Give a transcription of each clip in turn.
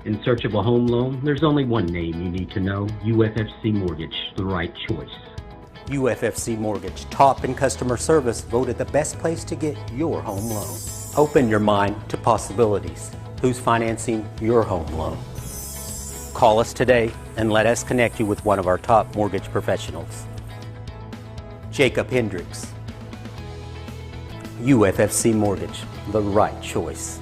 In search of a home loan, there's only one name you need to know: UFC Mortgage, the right choice. UFFC Mortgage, top in customer service, voted the best place to get your home loan. Open your mind to possibilities. Who's financing your home loan? Call us today and let us connect you with one of our top mortgage professionals. Jacob Hendricks. UFFC Mortgage, the right choice.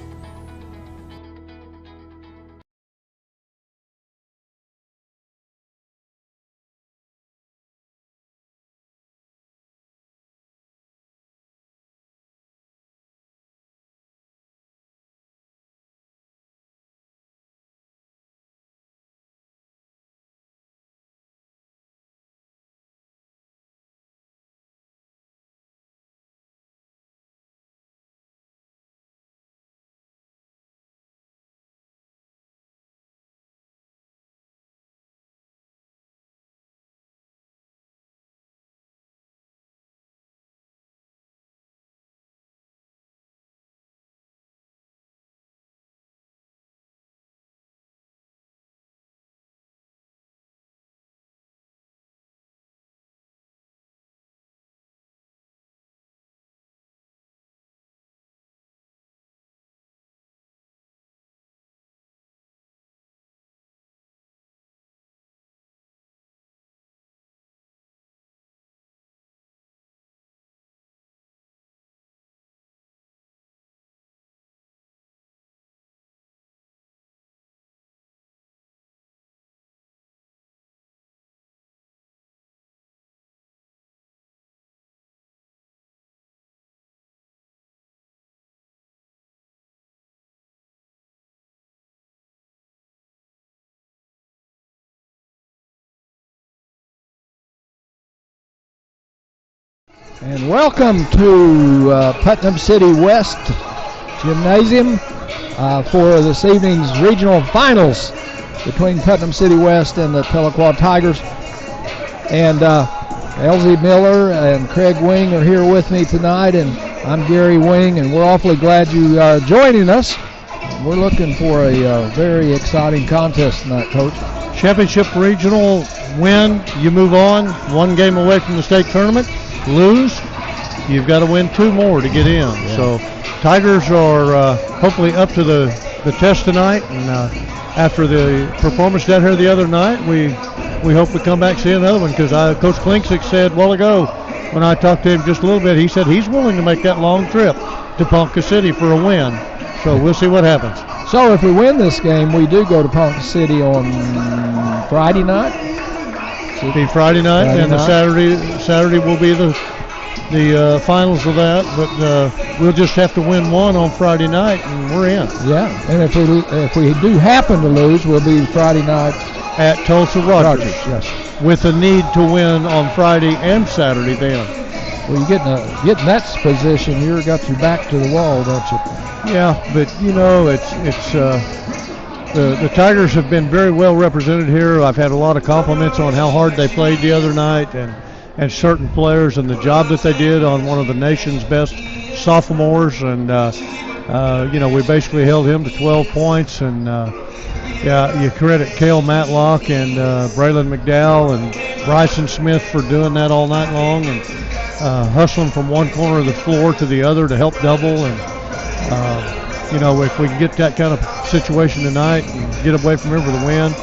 And welcome to Putnam City West Gymnasium for this evening's regional finals between Putnam City West and the Tahlequah Tigers. And Elsie Miller and Craig Wing are here with me tonight, and I'm Gary Wing, and we're awfully glad you are joining us. We're looking for a very exciting contest tonight, Coach. Championship regional win, you move on, one game away from the state tournament. Lose, you've got to win 2 more to get in. Yeah. So Tigers are hopefully up to the test tonight, and after the performance down here the other night, we hope we come back and see another one, because Coach Klinksick said a while ago when I talked to him just a little bit, he said he's willing to make that long trip to Ponca City for a win. So we'll see what happens. So if we win this game, we do go to Ponca City on Friday night? It'll be Friday night, and the Saturday will be the finals of that. But we'll just have to win one on Friday night, and we're in. Yeah, and if we do happen to lose, we'll be Friday night at Tulsa Rogers. Yes, with a need to win on Friday and Saturday then. Well, you getting that position, you've got your back to the wall, don't you? Yeah, but you know it's. The Tigers have been very well represented here. I've had a lot of compliments on how hard they played the other night, and certain players, and the job that they did on one of the nation's best sophomores. And we basically held him to 12 points. And you credit Cale Matlock and Braylon McDowell and Bryson Smith for doing that all night long, and hustling from one corner of the floor to the other to help double. And if we can get that kind of situation tonight and get away from here with a win,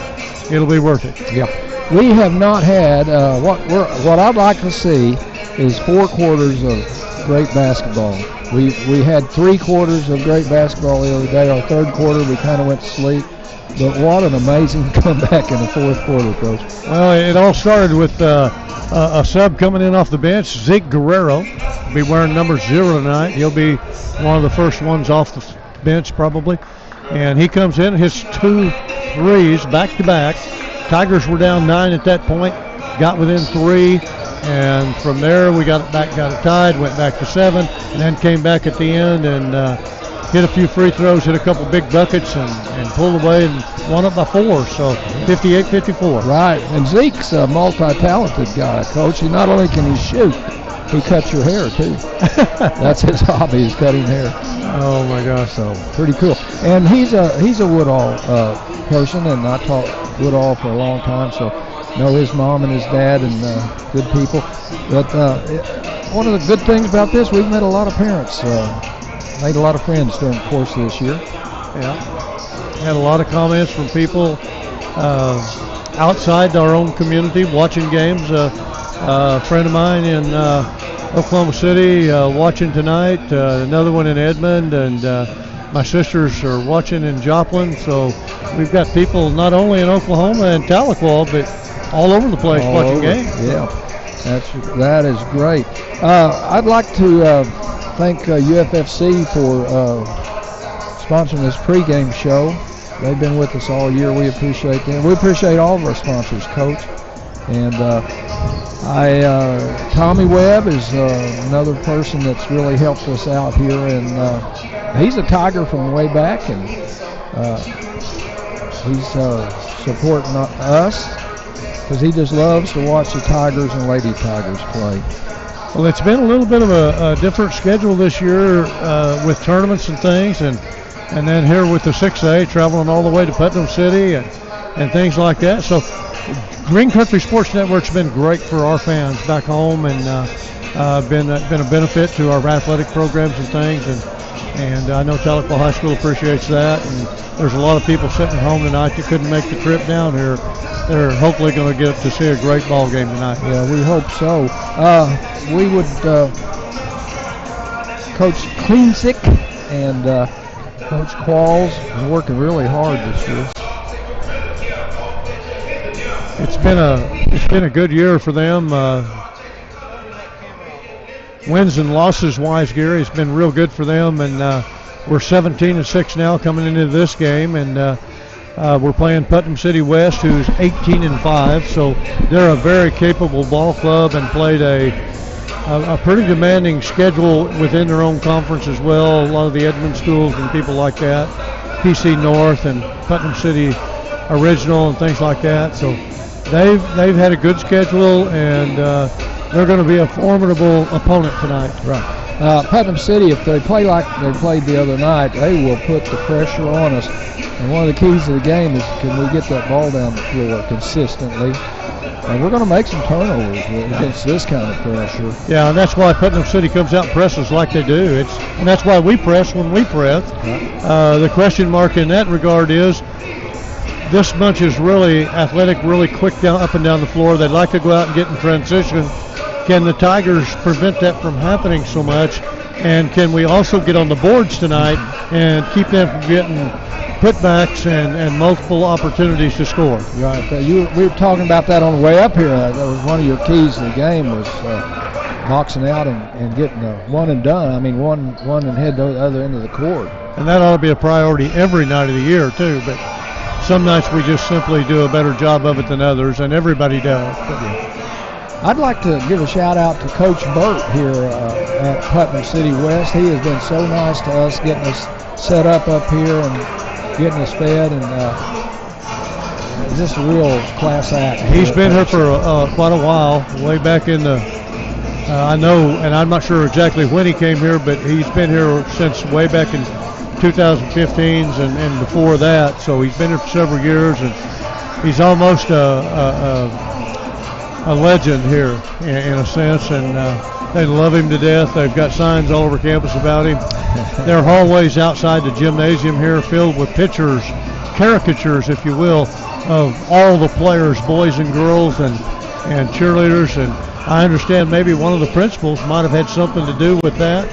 it'll be worth it. Yep. We have not had what I'd like to see is 4 quarters of great basketball. We had 3 quarters of great basketball the other day. Our 3rd quarter, we kind of went to sleep. But what an amazing comeback in the 4th quarter, Coach. Well, it all started with a sub coming in off the bench. Zeke Guerrero will be wearing number 0 tonight. He'll be one of the first ones off the bench probably. And he comes in, hits 2 threes back-to-back. Tigers were down 9 at that point, got within 3, and from there we got it tied, went back to 7, and then came back at the end and hit a few free throws, hit a couple big buckets, and pulled away and won up by 4. So 58-54. Right, and Zeke's a multi-talented guy, Coach. He not only can he shoot, he cuts your hair too. That's his hobby, is cutting hair. Oh my gosh! So pretty cool. And he's a Woodall person, and I taught Woodall for a long time, so know his mom and his dad, and good people. But one of the good things about this, we've met a lot of parents, made a lot of friends during the course of this year. Yeah, had a lot of comments from people outside our own community watching games. A friend of mine in Oklahoma City watching tonight, another one in Edmond, and my sisters are watching in Joplin. So we've got people not only in Oklahoma and Tahlequah, but all over the place watching games. Yeah, that is great. I'd like to thank UFFC for sponsoring this pregame show. They've been with us all year. We appreciate them. We appreciate all of our sponsors, Coach. And Tommy Webb is another person that's really helped us out here, and he's a Tiger from way back, and he's supporting us because he just loves to watch the Tigers and Lady Tigers play. Well, it's been a little bit of a different schedule this year with tournaments and things, and then here with the 6A traveling all the way to Putnam City and things like that. So Green Country Sports Network's been great for our fans back home, and been a benefit to our athletic programs and things, and I know Tahlequah High School appreciates that, and there's a lot of people sitting at home tonight that couldn't make the trip down here. They're hopefully going to get to see a great ball game tonight. Yeah, we hope so. We would Coach Kleensick and Coach Qualls is working really hard this year. It's been a good year for them. Wins and losses wise, Gary, it's been real good for them, and we're 17-6 now coming into this game, and we're playing Putnam City West, who's 18-5. So they're a very capable ball club and played a pretty demanding schedule within their own conference as well. A lot of the Edmond schools and people like that, PC North and Putnam City Original and things like that. So they've had a good schedule, and they're going to be a formidable opponent tonight. Right. Putnam City, if they play like they played the other night, they will put the pressure on us. And one of the keys to the game is, can we get that ball down the floor consistently? And we're going to make some turnovers against this kind of pressure. Yeah, and that's why Putnam City comes out and presses like they do. And that's why we press when we press. Right. The question mark in that regard is, this bunch is really athletic, really quick up and down the floor. They'd like to go out and get in transition. Can the Tigers prevent that from happening so much? And can we also get on the boards tonight and keep them from getting putbacks and multiple opportunities to score? Right. We were talking about that on the way up here. That was one of your keys to the game, was boxing out and getting a one and done. I mean, one and head to the other end of the court. And that ought to be a priority every night of the year, too. But some nights we just simply do a better job of it than others, and everybody does. But, yeah. I'd like to give a shout out to Coach Burt here at Putnam City West. He has been so nice to us, getting us set up here and getting us fed, and just a real class act. He's been here for quite a while, way back in the, I know, and I'm not sure exactly when he came here, but he's been here since way back in 2015s and before that. So he's been here for several years, and he's almost a legend here in a sense, and they love him to death. They've got signs all over campus about him. There are hallways outside the gymnasium here filled with pictures, caricatures, if you will, of all the players, boys and girls, and cheerleaders. And I understand maybe one of the principals might have had something to do with that.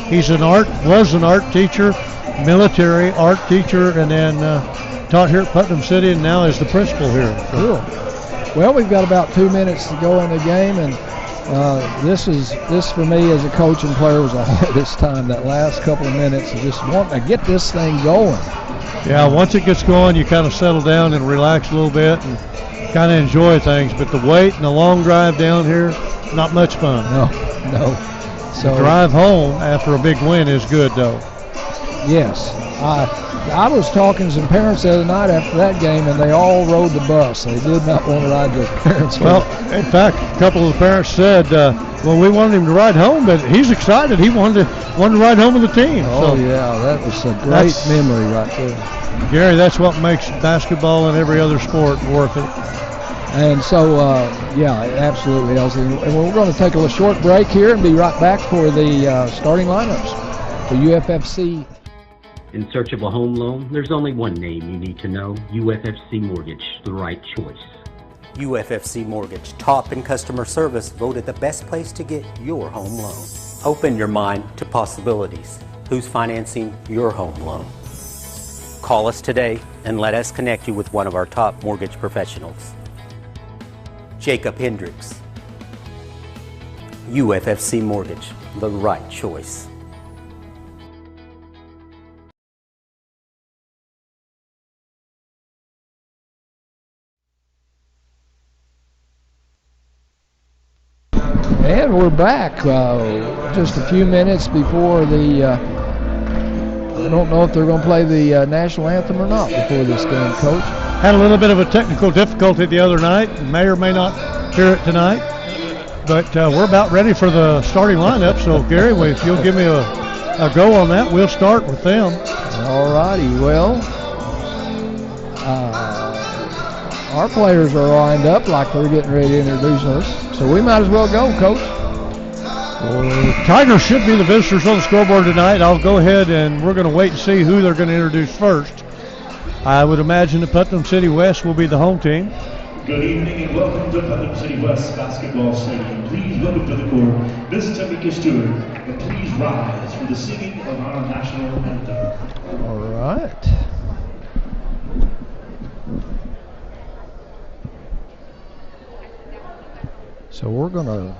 He's was an art teacher, military art teacher, and then taught here at Putnam City, and now is the principal here. Cool. Well, we've got about 2 minutes to go in the game, and this for me as a coach and player was the hardest time, that last couple of minutes, of just wanting to get this thing going. Yeah, once it gets going, you kind of settle down and relax a little bit and kind of enjoy things. But the wait and the long drive down here, not much fun. No. So the drive home after a big win is good, though. Yes. I was talking to some parents the other night after that game, and they all rode the bus. They did not want to ride their parents home. Well, in fact, a couple of the parents said, well, we wanted him to ride home, but he's excited. He wanted to ride home with the team. Oh, so yeah, that was a great memory right there. Gary, that's what makes basketball and every other sport worth it. And so, yeah, absolutely, Elsie. And we're going to take a short break here and be right back for the starting lineups for UFFC. In search of a home loan, there's only one name you need to know: UFFC Mortgage, the right choice. UFFC Mortgage, top in customer service, voted the best place to get your home loan. Open your mind to possibilities. Who's financing your home loan? Call us today and let us connect you with one of our top mortgage professionals. Jacob Hendricks. UFFC Mortgage, the right choice. And we're back just a few minutes before the, I don't know if they're going to play the national anthem or not before this game, Coach. Had a little bit of a technical difficulty the other night. May or may not hear it tonight. But we're about ready for the starting lineup. So, Gary, if you'll give me a go on that, we'll start with them. All righty. Well, our players are lined up like they're getting ready to introduce us. So we might as well go, Coach. Well, Tigers should be the visitors on the scoreboard tonight. I'll go ahead and we're going to wait and see who they're going to introduce first. I would imagine the Putnam City West will be the home team. Good evening and welcome to Putnam City West Basketball Stadium. Please welcome to the court Miss Tamika Stewart, and please rise for the singing of our national anthem. All right. So we're going to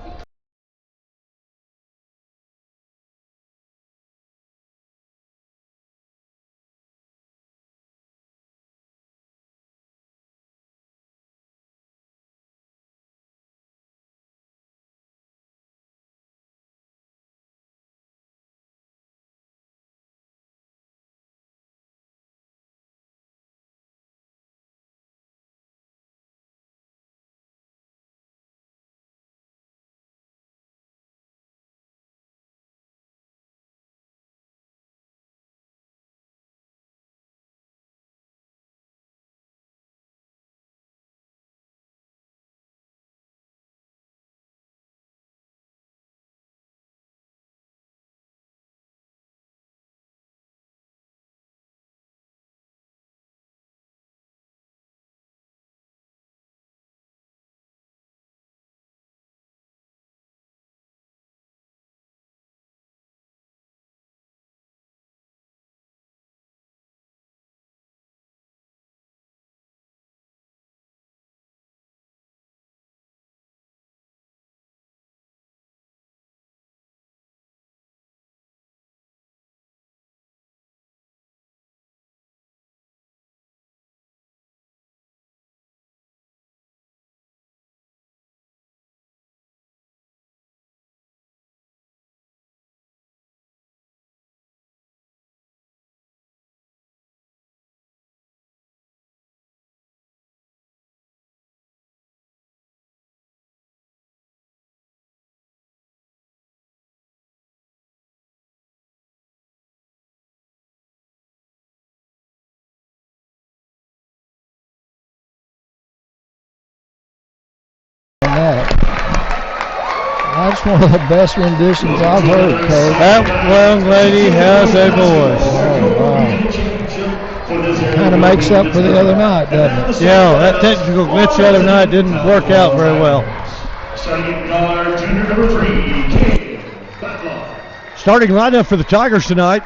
that's one of the best renditions I've heard, Coach. That young lady has a voice. Oh, wow. Kind of makes up for the other night, doesn't it? Yeah, that technical glitch the other night didn't work out very well. Starting guard, junior number 3, Tahlequah. Starting lineup for the Tigers tonight.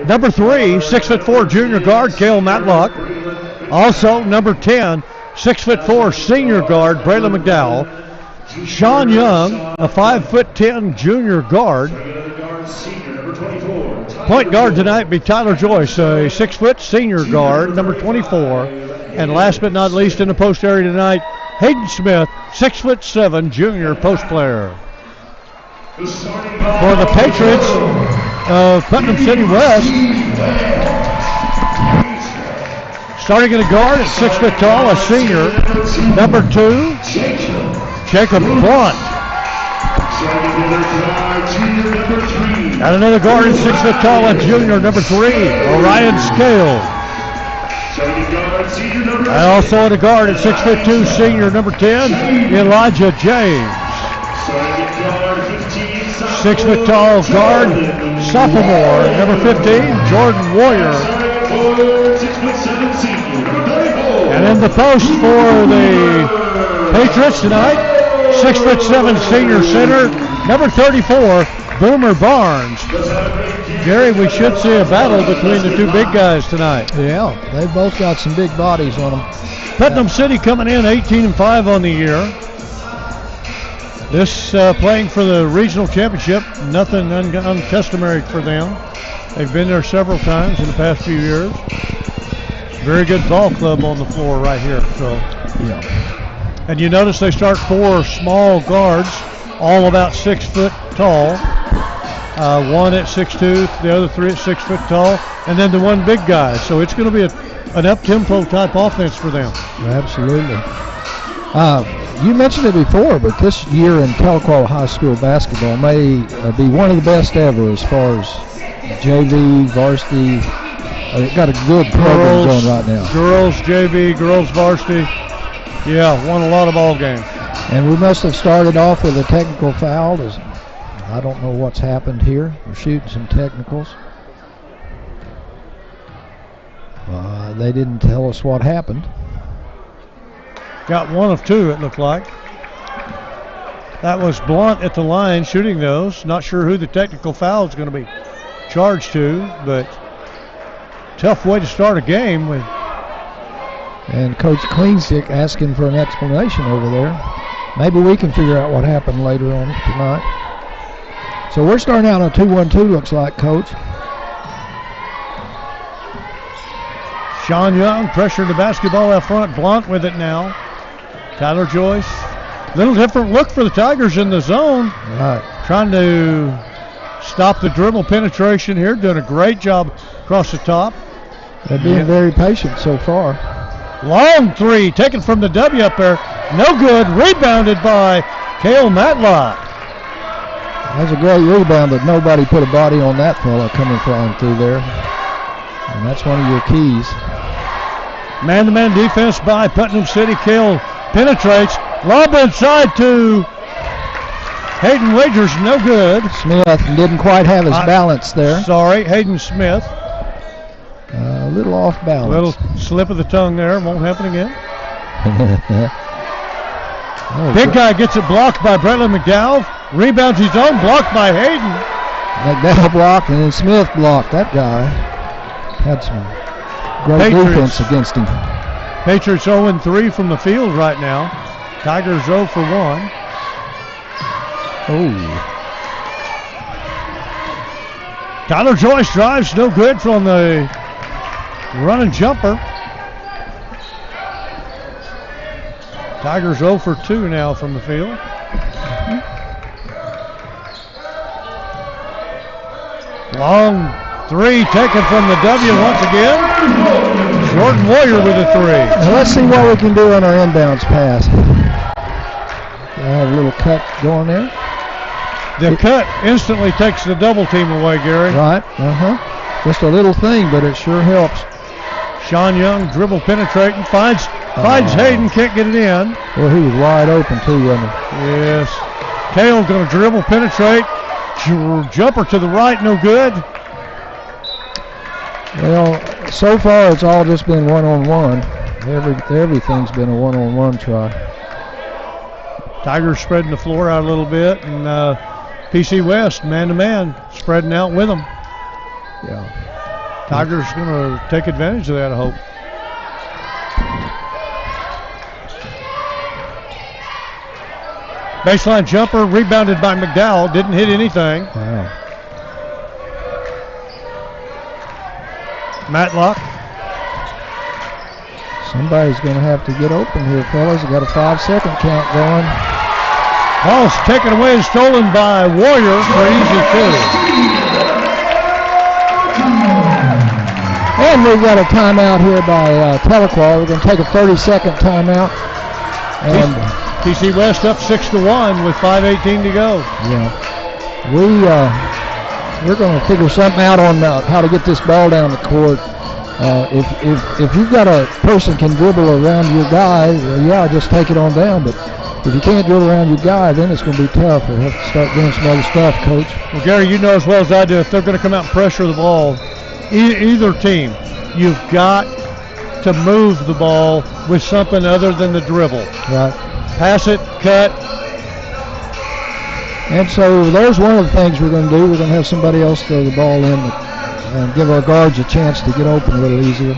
Number 3, 6'4" junior guard, Cale Matlock. Also, number 10, 6'4" senior guard, Braylon McDowell. Sean Young, a 5'10" junior guard. Point guard tonight be Tyler Joyce, a 6' senior guard, number 24. And last but not least in the post area tonight, Hayden Smith, 6'7" junior post player. for the Patriots of Putnam City West. Starting in a guard at 6 foot tall, a senior, number 2, Jacob Blunt. And another guard at 6 foot tall, a junior, number 3, Orion Scale. And also in a guard at 6'2", senior, number 10, Elijah James. 6 foot tall guard, sophomore, number 15, Jordan Warrior. And in the post for the Patriots tonight, 6'7" senior center, number 34, Boomer Barnes. Gary, we should see a battle between the two big guys tonight. Yeah, they've both got some big bodies on them. Putnam City coming in 18-5 on the year. This playing for the regional championship, nothing uncustomary for them. They've been there several times in the past few years. Very good ball club on the floor right here. So, yeah. And you notice they start 4 small guards, all about 6 foot tall. One at 6'2", the other 3 at 6 foot tall, and then the one big guy. So it's going to be an up-tempo type offense for them. Absolutely. You mentioned it before, but this year in Tahlequah High School basketball may be one of the best ever as far as JV, varsity. They've got a good program going right now. Girls JV, girls varsity. Yeah, won a lot of ball games. And we must have started off with a technical foul. I don't know what's happened here. We're shooting some technicals. They didn't tell us what happened. Got 1 of 2, it looked like. That was Blunt at the line shooting those. Not sure who the technical foul is going to be charged to, but tough way to start a game. And Coach Cleansick asking for an explanation over there. Maybe we can figure out what happened later on tonight. So we're starting out on a 2-1-2, looks like, Coach. Sean Young pressuring the basketball out front. Blunt with it now. Tyler Joyce. Little different look for the Tigers in the zone. Right. Trying to stop the dribble penetration here. Doing a great job across the top. They're being very patient so far. Long 3 taken from the W up there. No good. Rebounded by Cale Matlock. That's a great rebound, but nobody put a body on that fella coming flying through there. And that's one of your keys. Man-to-man defense by Putnam City. Cale penetrates. Lob inside to Hayden Wagers. No good. Smith didn't quite have his balance there. Sorry, Hayden Smith. A little off balance. A little slip of the tongue there. Won't happen again. Big guy gets it blocked by Bradley McDowell. Rebounds his own, blocked by Hayden. McDowell blocked, and then Smith blocked. That guy had some great defense against him. Patriots 0-3 from the field right now. Tigers 0 for 1. Oh. Tyler Joyce drives, no good from the running jumper. Tigers 0 for 2 now from the field. Long 3 taken from the W once again. Jordan Warrior with a 3. Now let's see what we can do on our inbounds pass. I have a little cut going there. The cut instantly takes the double team away, Gary. Right, Just a little thing, but it sure helps. Sean Young dribble penetrating, finds Hayden, can't get it in. Well, he was wide open too, wasn't he? Yes. Cale going to dribble penetrate. Jumper to the right, no good. Well, so far it's all just been one-on-one. Everything's been a one-on-one try. Tigers spreading the floor out a little bit, and PC West, man-to-man, spreading out with them. Yeah. Tigers going to take advantage of that, I hope. Baseline jumper, rebounded by McDowell, didn't hit anything. Wow. Matlock. Somebody's going to have to get open here, fellas. We got a 5-second count going. Ball's taken away and stolen by Warrior for easy two. And we've got a timeout here by Tahlequah. We're going to take a 30-second timeout. And TC West up 6-1 with 5:18 to go. Yeah, we're going to figure something out on how to get this ball down the court. If you've got a person can dribble around your guy, yeah, just take it on down. But if you can't dribble around your guy, then it's going to be tough. We'll have to start doing some other stuff, Coach. Well, Gary, you know as well as I do, if they're going to come out and pressure the ball, either team, you've got to move the ball with something other than the dribble. Right. Pass it, cut. And so there's one of the things we're going to do. We're going to have somebody else throw the ball in and give our guards a chance to get open a little easier.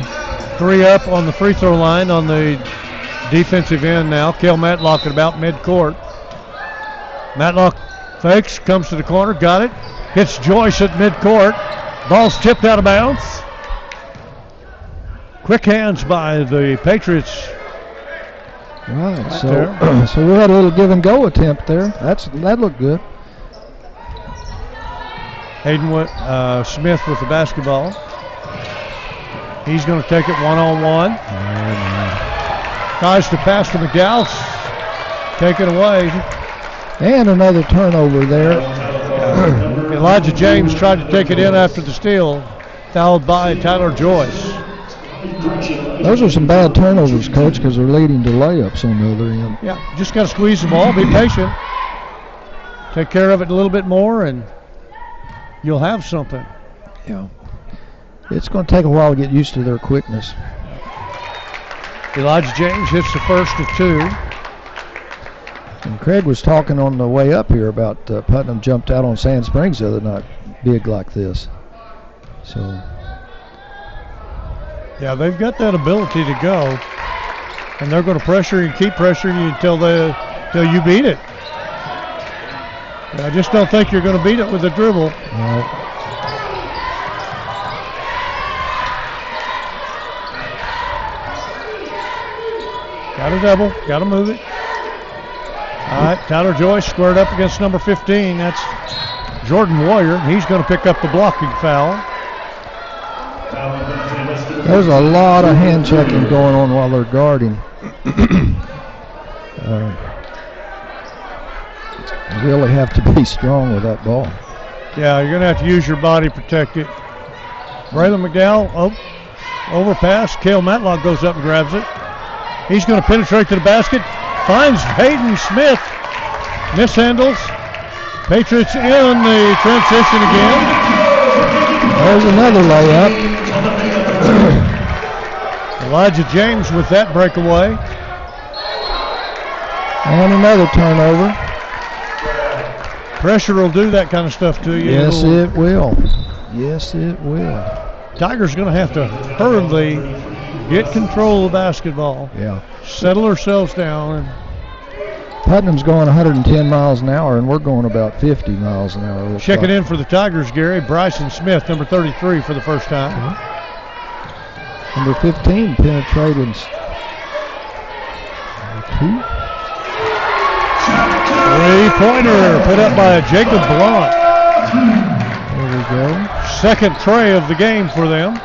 3 up on the free throw line on the defensive end now. Cale Matlock at about midcourt. Matlock fakes, comes to the corner, got it. Hits Joyce at midcourt. Ball's tipped out of bounds. Quick hands by the Patriots. Right, so we had a little give and go attempt there. That looked good. Hayden Smith with the basketball. He's going to take it one-on-one. Tries to pass to McDowell. Taken away. And another turnover there. Elijah James tried to take it in after the steal. Fouled by Tyler Joyce. Those are some bad turnovers, Coach, because they're leading to layups on the other end. Yeah, just got to squeeze the ball, be patient. Take care of it a little bit more, and you'll have something. Yeah. It's going to take a while to get used to their quickness. Elijah James hits the first of 2. And Craig was talking on the way up here about Putnam jumped out on Sand Springs the other night, big like this. So. Yeah, they've got that ability to go, and they're going to pressure you, keep pressuring you until you beat it. I just don't think you're going to beat it with a dribble. No. Got to double, got to move it. All right, Tyler Joyce squared up against number 15. That's Jordan Warrior. He's going to pick up the blocking foul. There's a lot of hand checking going on while they're guarding. You really have to be strong with that ball. Yeah, you're going to have to use your body to protect it. Braylon McDowell, overpass. Cale Matlock goes up and grabs it. He's going to penetrate to the basket. Finds Hayden Smith. Mishandles. Patriots in the transition again. There's another layup. Elijah James with that breakaway. And another turnover. Pressure will do that kind of stuff to you. Yes, it will. Yes, it will. Tigers going to have to hurriedly get control of basketball. Yeah. Settle ourselves down. Putnam's going 110 miles an hour, and we're going about 50 miles an hour. Checking in for the Tigers, Gary, Bryson Smith, number 33 for the first time. Number 15 penetrated. 3-pointer put up by Jacob Blunt. There we go. Second tray of the game for them.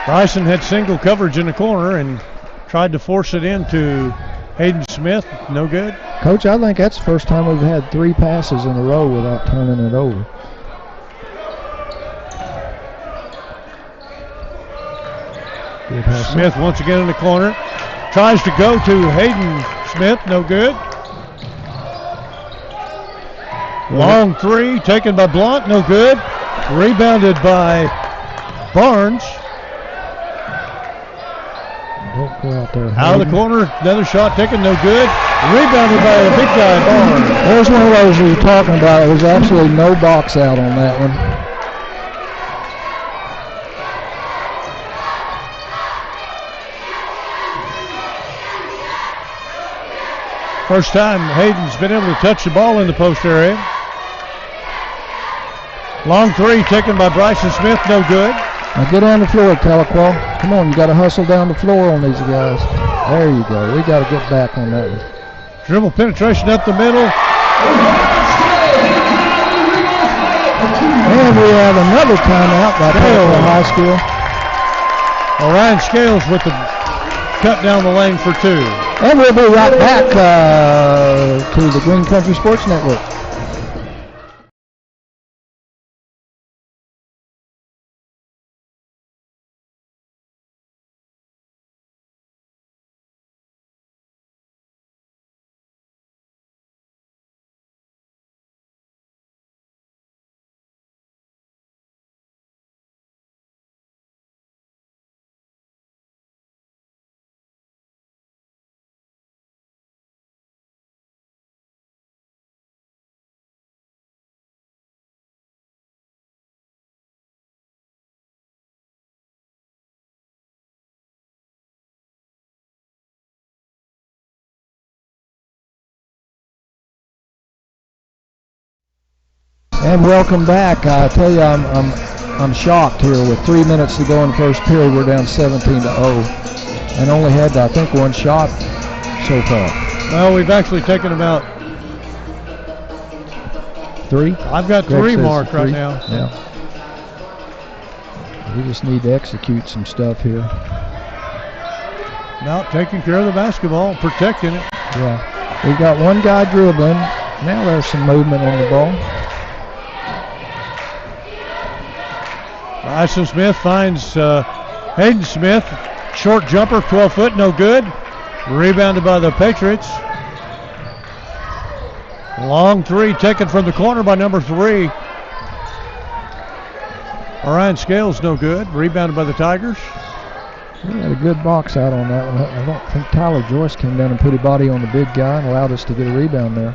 Bryson had single coverage in the corner and tried to force it into Hayden Smith. No good. Coach, I think that's the first time we've had 3 passes in a row without turning it over. Smith once again in the corner. Tries to go to Hayden Smith. No good. Long 3 taken by Blunt. No good. Rebounded by Barnes. Don't go out there. Out of the corner, another shot taken, no good. Rebounded by the big guy, Barnes. There's one of those we were talking about. There was absolutely no box out on that one. First time Hayden's been able to touch the ball in the post area. Long 3 taken by Bryson Smith, no good. Now get on the floor, Tahlequah. Come on, you got to hustle down the floor on these guys. There you go. We got to get back on that one. Dribble penetration up the middle. And we have another timeout by Tahlequah High School. Orion Scales with the cut down the lane for 2. And we'll be right back to the Green Country Sports Network. And welcome back. I tell you, I'm shocked here. With 3 minutes to go in the first period, we're down 17-0, and only had, I think, 1 shot so far. Well, we've actually taken about 3. I've got Greg 3 says marked 3. right now. Yeah. We just need to execute some stuff here. Now taking care of the basketball, protecting it. Yeah. We've got 1 guy dribbling. Now there's some movement on the ball. Bryson Smith finds Hayden Smith. Short jumper, 12 foot, no good. Rebounded by the Patriots. Long 3 taken from the corner by number 3. Orion Scales, no good. Rebounded by the Tigers. We had a good box out on that one. I don't think Tyler Joyce came down and put a body on the big guy and allowed us to get a rebound there.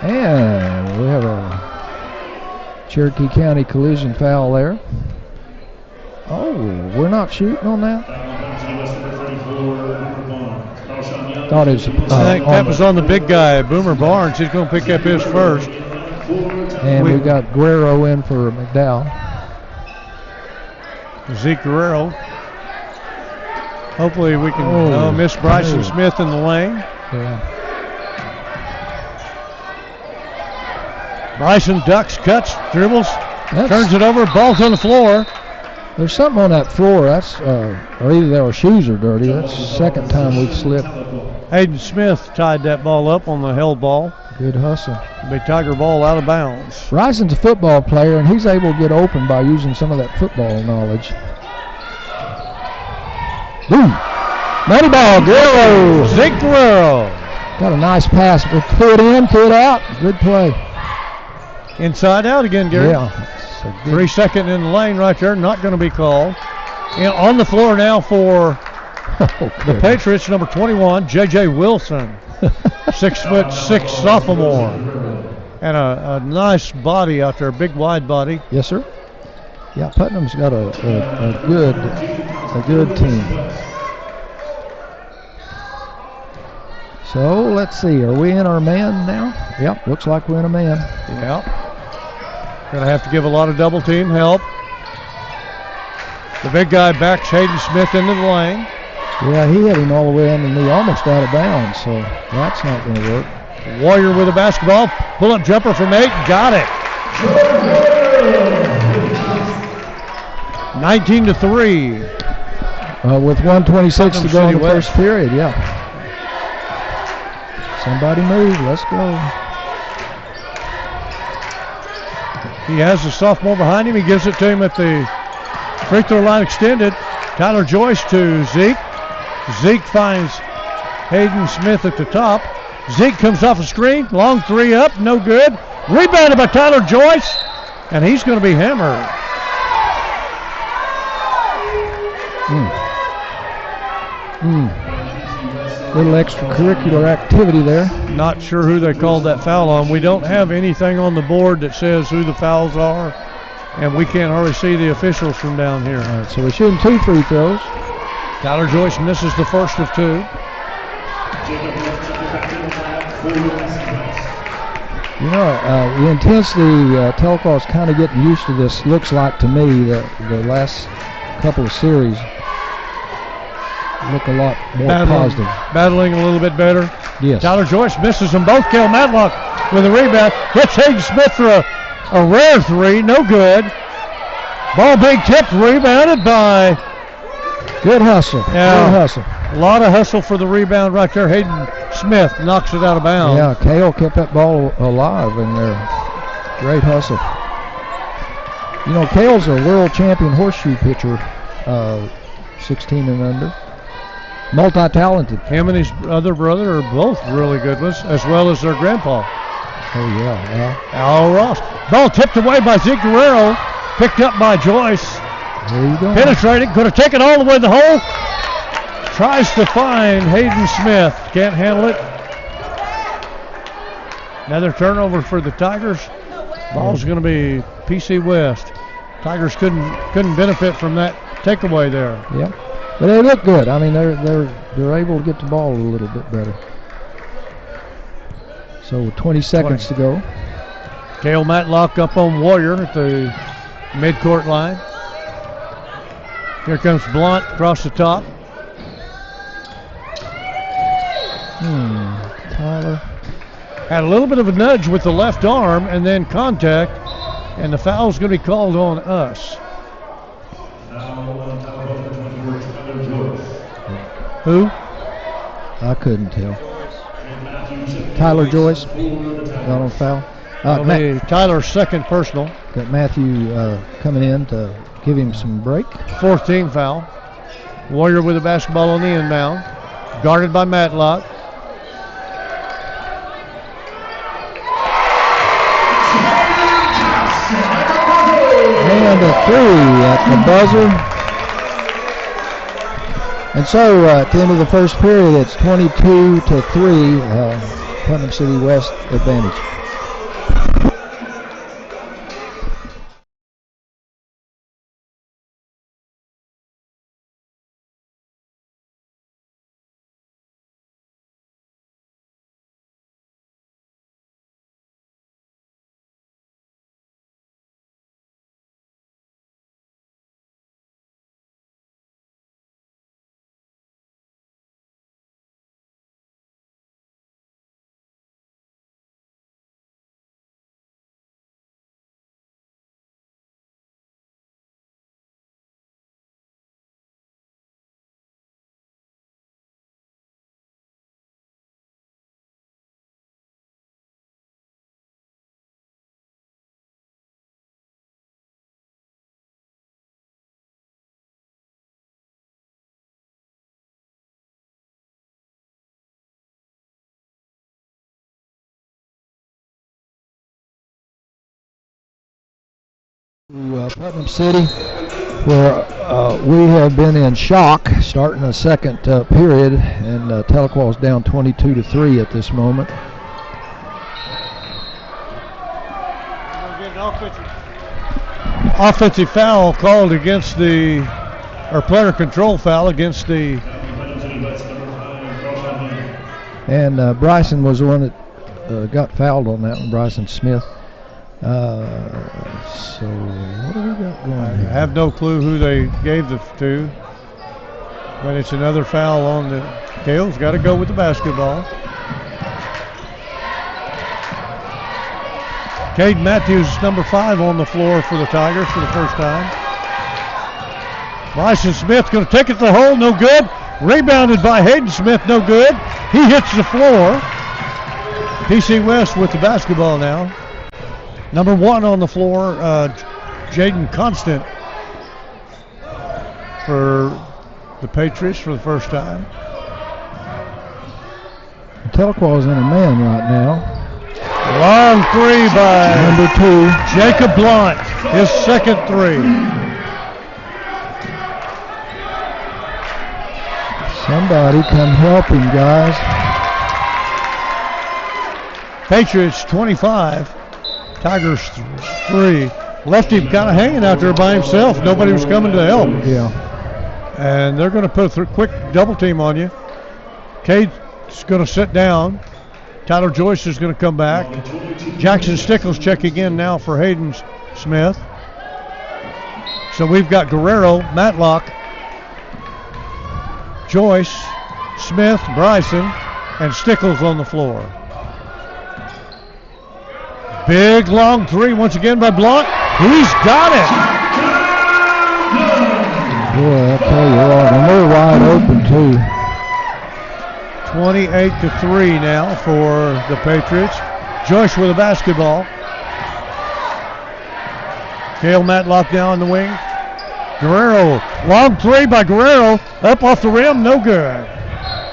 And we have a Cherokee County collision foul there. Oh, we're not shooting on that? Thought it was, I think that was on the big guy, Boomer Barnes. He's going to pick up his first. And we got Guerrero in for McDowell. Zeke Guerrero. Hopefully we can miss Bryson Smith in the lane. Yeah. Bryson ducks, cuts, dribbles, turns it over, ball's on the floor. There's something on that floor. That's or either our shoes are dirty. That's the second time we've slipped. Hayden Smith tied that ball up on the held ball. Good hustle. Big Tiger ball out of bounds. Rison's a football player, and he's able to get open by using some of that football knowledge. Boom! Money ball, Guerrero. Zeke Guerrero. Got a nice pass. Foot in, foot out. Good play. Inside out again, Gary. Yeah. 3 seconds in the lane right there, not going to be called. And on the floor now for the Patriots, number 21, J.J. Wilson. 6'6" sophomore. And a nice body out there, big wide body. Yes, sir. Yeah, Putnam's got a good team. So let's see, are we in our man now? Yep, looks like we're in a man. Yep. Going to have to give a lot of double team help. The big guy backs Hayden Smith into the lane. Yeah, he hit him all the way underneath, almost out of bounds, so that's not going to work. Warrior with a basketball, pull-up jumper from 8, got it. 19-3. With 1:26 to go in the first period, yeah. Somebody move, let's go. He has the sophomore behind him. He gives it to him at the free throw line extended. Tyler Joyce to Zeke. Zeke finds Hayden Smith at the top. Zeke comes off a screen. Long 3 up, no good. Rebounded by Tyler Joyce, and he's going to be hammered. Little extracurricular activity there. Not sure who they called that foul on. We don't have anything on the board that says who the fouls are, and we can't hardly see the officials from down here. All right, so we're shooting 2 free throws. Tyler Joyce misses the first of 2. You know, the intensity, Tahlequah is kind of getting used to this, looks like to me, the last couple of series look a lot more positive. Battling a little bit better. Yes. Tyler Joyce misses them both. Cale Matlock with a rebound. Hits Hayden Smith for a rare three. No good. Ball being tipped. Rebounded by... Good hustle. Yeah. Good hustle. A lot of hustle for the rebound right there. Hayden Smith knocks it out of bounds. Yeah, Cale kept that ball alive in there. Great hustle. You know, Cale's a world champion horseshoe pitcher, 16 and under. Multi-talented. Him and his other brother are both really good ones, as well as their grandpa. Oh, yeah. Al Ross. Ball tipped away by Zeke Guerrero. Picked up by Joyce. There you go. Penetrating. Going to take it all the way to the hole. Tries to find Hayden Smith. Can't handle it. Another turnover for the Tigers. Ball's going to be PC West. Tigers couldn't benefit from that takeaway there. Yeah. But they look good. I mean, they're able to get the ball a little bit better. So 20 seconds to go. Cale Matlock up on Warrior at the midcourt line. Here comes Blunt across the top. Tyler. Had a little bit of a nudge with the left arm and then contact, and the foul's going to be called on us. Who? I couldn't tell. Tyler Joyce got on foul. Tyler's second personal. Got Matthew coming in to give him some break. Fourth team foul. Warrior with the basketball on the inbound. Guarded by Matlock. And a three at the buzzer. And so at the end of the first period, it's 22-3, Putnam City West advantage. Putnam City, where we have been in shock starting the second period, and Tahlequah is down 22-3 at this moment. Offensive foul called against or player control foul against the. And Bryson was the one that got fouled on that one, Bryson Smith. So what do we got going I here? have no clue who they gave the to, but it's another foul on the. Cale's got to go with the basketball. Cade Matthews, number 5 on the floor for the Tigers for the first time. Bryson Smith going to take it to the hole, no good. Rebounded by Hayden Smith, no good. He hits the floor. PC West with the basketball now. Number 1 on the floor, Jaden Constant for the Patriots for the first time. Tahlequah is in a man right now. Long three by number 2, Jacob Blunt, his second three. Somebody come help him, guys. Patriots 25, Tigers 3. Left him kind of hanging out there by himself. Nobody was coming to help. Yeah. And they're going to put a quick double team on you. Cade's going to sit down. Tyler Joyce is going to come back. Jackson Stickles checking in now for Hayden Smith. So we've got Guerrero, Matlock, Joyce, Smith, Bryson, and Stickles on the floor. Big long three once again by Blunt. He's got it. Boy, I tell you what, and they're wide open too. 28-3 now for the Patriots. Joyce with a basketball. Cale Matlock now in the wing. Guerrero, long three by Guerrero, up off the rim, no good.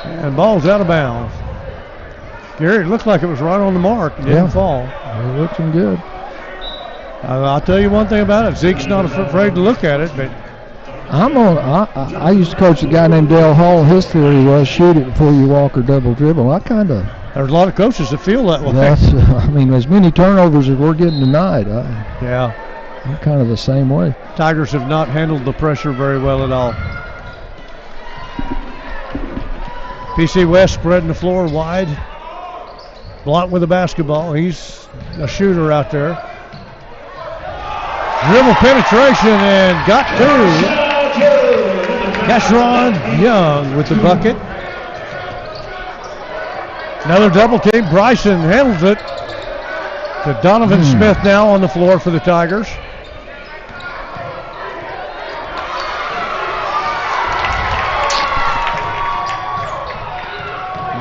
And ball's out of bounds. Gary, it looked like it was right on the mark. It didn't fall. They're looking good. I'll tell you one thing about it. Zeke's not afraid to look at it, but I used to coach a guy named Dale Hall. His theory was shoot it before you walk or double dribble. there's a lot of coaches that feel that way. I mean, as many turnovers as we're getting tonight. Yeah. I'm kind of the same way. Tigers have not handled the pressure very well at all. PC West spreading the floor wide. Blunt with the basketball. He's a shooter out there. Dribble penetration and got two. Cashron Young with the bucket. Another double team. Bryson handles it to Donovan Smith now on the floor for the Tigers.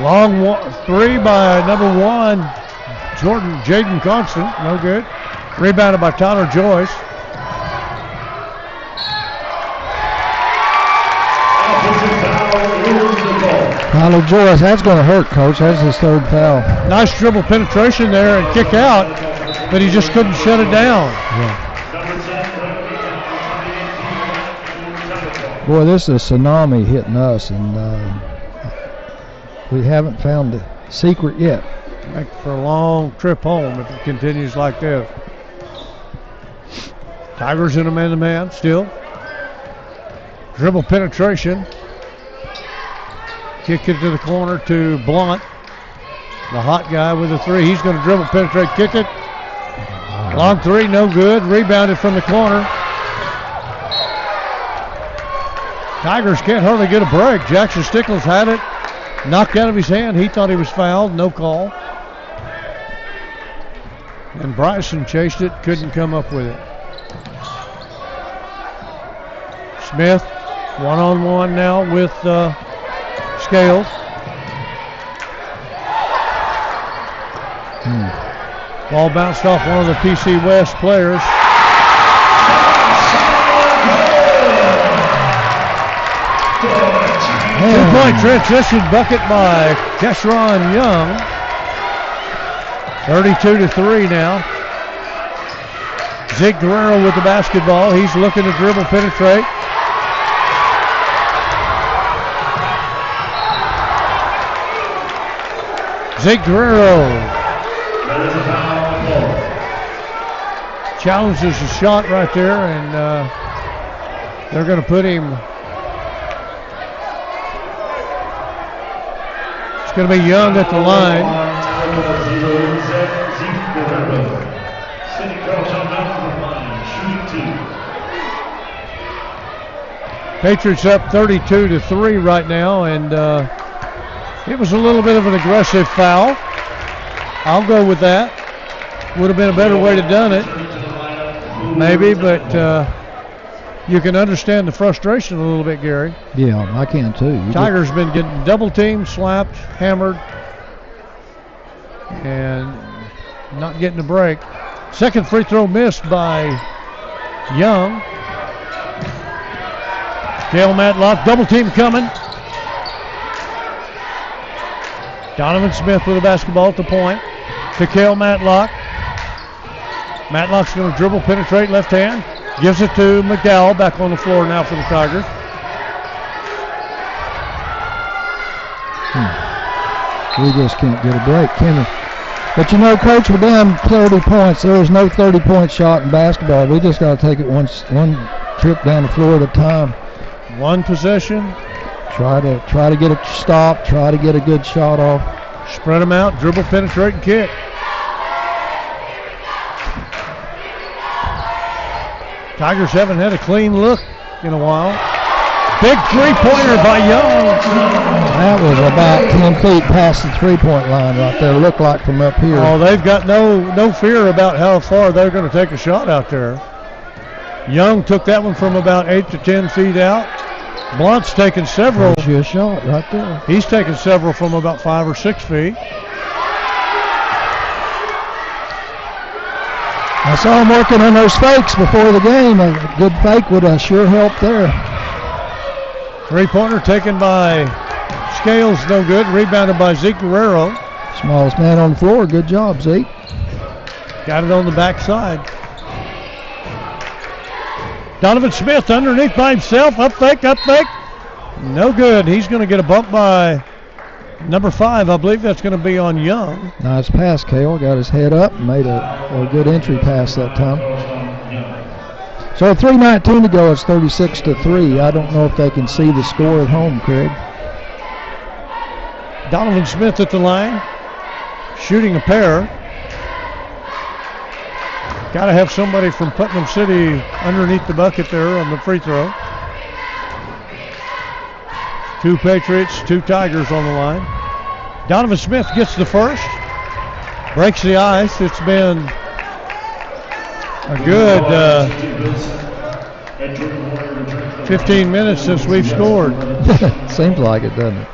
Long three by number one, Jaden Constant, no good. Rebounded by Tyler Joyce. Tyler Joyce, that's going to hurt, Coach. That's his third foul. Nice dribble penetration there and kick out, but he just couldn't shut it down. Yeah. Boy, this is a tsunami hitting us, and we haven't found the secret yet. Make for a long trip home if it continues like this. Tigers in a man-to-man still. Dribble penetration. Kick it to the corner to Blunt. The hot guy with the three. He's going to dribble, penetrate, kick it. Long three, no good. Rebounded from the corner. Tigers can't hardly get a break. Jackson Stickles had it. Knocked out of his hand. He thought he was fouled. No call. And Bryson chased it. Couldn't come up with it. Smith, one-on-one now with Scales. Ball bounced off one of the PC West players. Two-point transition bucket by Cashron Young. 32-3 now. Zeke Guerrero with the basketball. He's looking to dribble, penetrate. Zeke Guerrero challenges the shot right there, and they're going to put him. It's going to be Young at the line. Patriots up 32-3 right now, and it was a little bit of an aggressive foul. I'll go with that. Would have been a better way to done it, maybe, but you can understand the frustration a little bit, Gary. Yeah, I can too. Tigers been getting double teamed, slapped, hammered, and not getting a break. Second free throw missed by Young. Cale Matlock, double team coming. Donovan Smith with the basketball at the point to Cale Matlock. Matlock's going to dribble, penetrate, left hand. Gives it to McDowell, back on the floor now for the Tigers. We just can't get a break, can we? But you know, Coach, we're down 30 points. There is no 30-point shot in basketball. We just got to take it one trip down the floor at a time. One possession. Try to get a stop. Try to get a good shot off. Spread them out, dribble, penetrate, and kick. Tigers haven't had a clean look in a while. Big three-pointer by Young. That was about 10 feet past the three-point line right there. Looked like from up here. Oh, they've got no fear about how far they're going to take a shot out there. Young took that one from about 8 to 10 feet out. Blunt's taken several. There's your shot right there. He's taken several from about 5 or 6 feet. I saw him working on those fakes before the game. A good fake would have sure helped there. Three-pointer taken by Scales, no good. Rebounded by Zeke Guerrero. Smallest man on the floor. Good job, Zeke. Got it on the backside. Donovan Smith underneath by himself. Up fake, up fake. No good. He's going to get a bump by number 5. I believe that's going to be on Young. Nice pass, Cale. Got his head up and made a good entry pass that time. So 3:19 to go. It's 36-3. I don't know if they can see the score at home, Craig. Donovan Smith at the line. Shooting a pair. Got to have somebody from Putnam City underneath the bucket there on the free throw. 2 Patriots, 2 Tigers on the line. Donovan Smith gets the first. Breaks the ice. It's been a good 15 minutes since we've scored. Seems like it, doesn't it?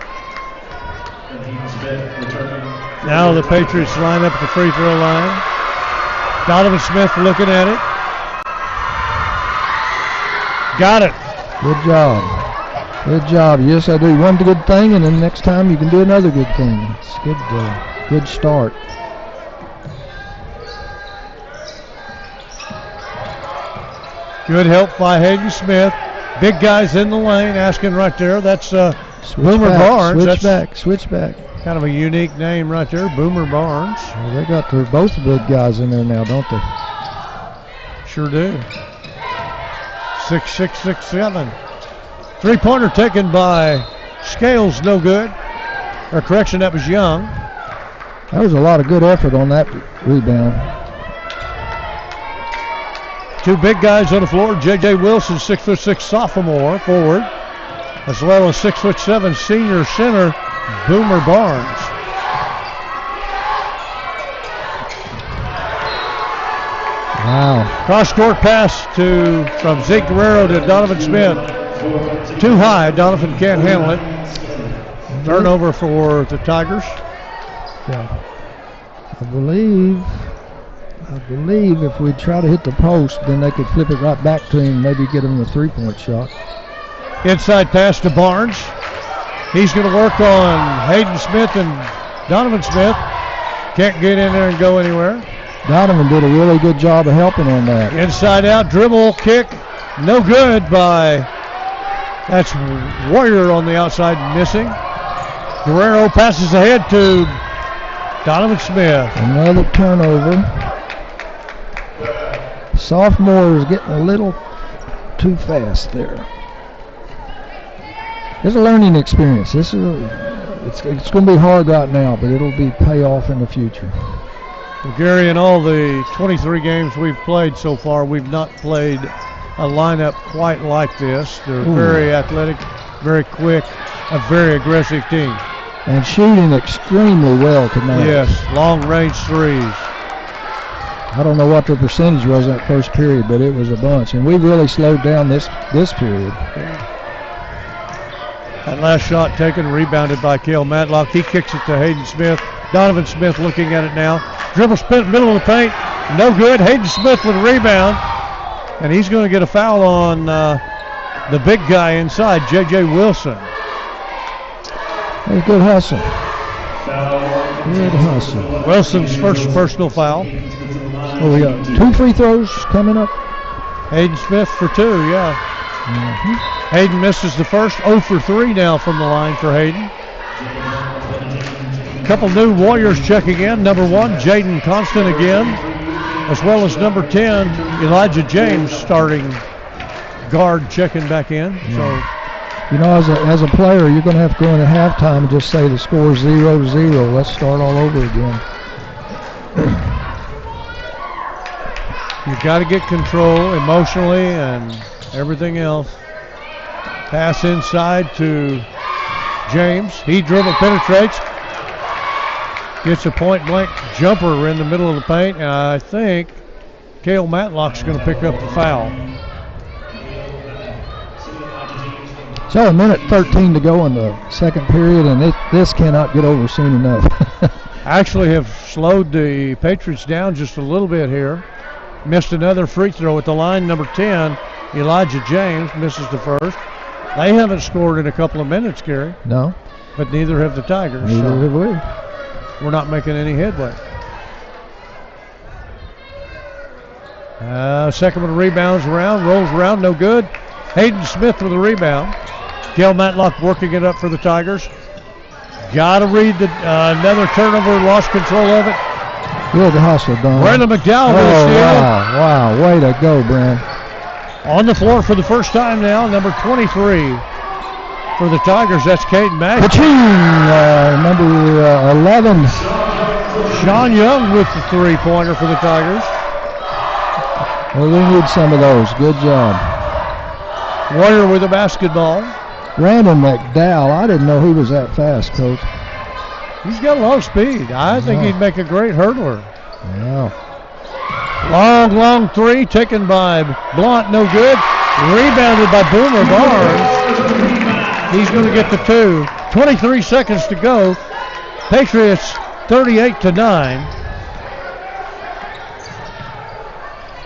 Now the Patriots line up at the free throw line. Donovan Smith looking at it. Got it. Good job. Good job. Yes, I do one good thing, and then next time you can do another good thing. It's good. Good start. Good help by Hayden Smith. Big guys in the lane, asking right there. That's Boomer Barnes. Switch back. Kind of a unique name right there, Boomer Barnes. Well, they got both the big guys in there now, don't they? Sure do. 6'6", 6'7". Three-pointer taken by Scales, no good. Or correction, that was Young. That was a lot of good effort on that rebound. 2 big guys on the floor. J.J. Wilson, 6'6" sophomore forward, as well as 6'7" senior center Boomer Barnes. Wow. Cross-court pass from Zeke Guerrero to Donovan Smith. Too high. Donovan can't handle it. Turnover for the Tigers. Yeah. I believe if we try to hit the post, then they could flip it right back to him and maybe get him the three-point shot. Inside pass to Barnes. He's going to work on Hayden Smith and Donovan Smith. Can't get in there and go anywhere. Donovan did a really good job of helping on that. Inside out, dribble, kick. No good that's Warrior on the outside missing. Guerrero passes ahead to Donovan Smith. Another turnover. Sophomore is getting a little too fast there. It's a learning experience. It's going to be hard right now, but it'll be pay off in the future. Well, Gary, in all the 23 games we've played so far, we've not played a lineup quite like this. They're very athletic, very quick, a very aggressive team. And shooting extremely well tonight. Yes, long-range threes. I don't know what their percentage was in that first period, but it was a bunch. And we really slowed down this period. That last shot taken, rebounded by Cale Matlock. He kicks it to Hayden Smith. Donovan Smith looking at it now. Dribble spin, middle of the paint. No good. Hayden Smith with a rebound. And he's going to get a foul on the big guy inside, J.J. Wilson. Hey, good hustle. Good hustle. Wilson's first personal foul. Oh, we got 2 free throws coming up. Hayden Smith for 2, yeah. Mm-hmm. Hayden misses the first. 0 for 3 now from the line for Hayden. A couple new Warriors checking in. Number 1, Jaden Constant again, as well as number 10, Elijah James, starting guard, checking back in. So You know, as a player, you're going to have to go into halftime and just say the score's 0-0. Let's start all over again. You've got to get control emotionally and everything else. Pass inside to James. He dribble penetrates. Gets a point-blank jumper in the middle of the paint, and I think Cale Matlock's going to pick up the foul. So 1:13 to go in the second period, and this cannot get over soon enough. Actually have slowed the Patriots down just a little bit here. Missed another free throw at the line. Number 10, Elijah James, misses the first. They haven't scored in a couple of minutes, Gary. No. But neither have the Tigers. Neither have we. We're not making any headway. Second one rebounds around, rolls around, no good. Hayden Smith with a rebound. Cale Matlock working it up for the Tigers. Got to read another turnover, lost control of it. Good hustle, Don. Brandon McDowell with a steal. Wow, way to go, Brand. On the floor for the first time now, number 23 for the Tigers. That's Caden Mack. Number 11. Sean Young with the three-pointer for the Tigers. Well, we need some of those. Good job. Warrior with the basketball. Brandon McDowell, I didn't know he was that fast, Coach. He's got a lot of speed. I think he'd make a great hurdler. Yeah. Long three taken by Blunt, no good. Rebounded by Boomer Barnes. He's going to get the two. 23 seconds to go. Patriots 38-9.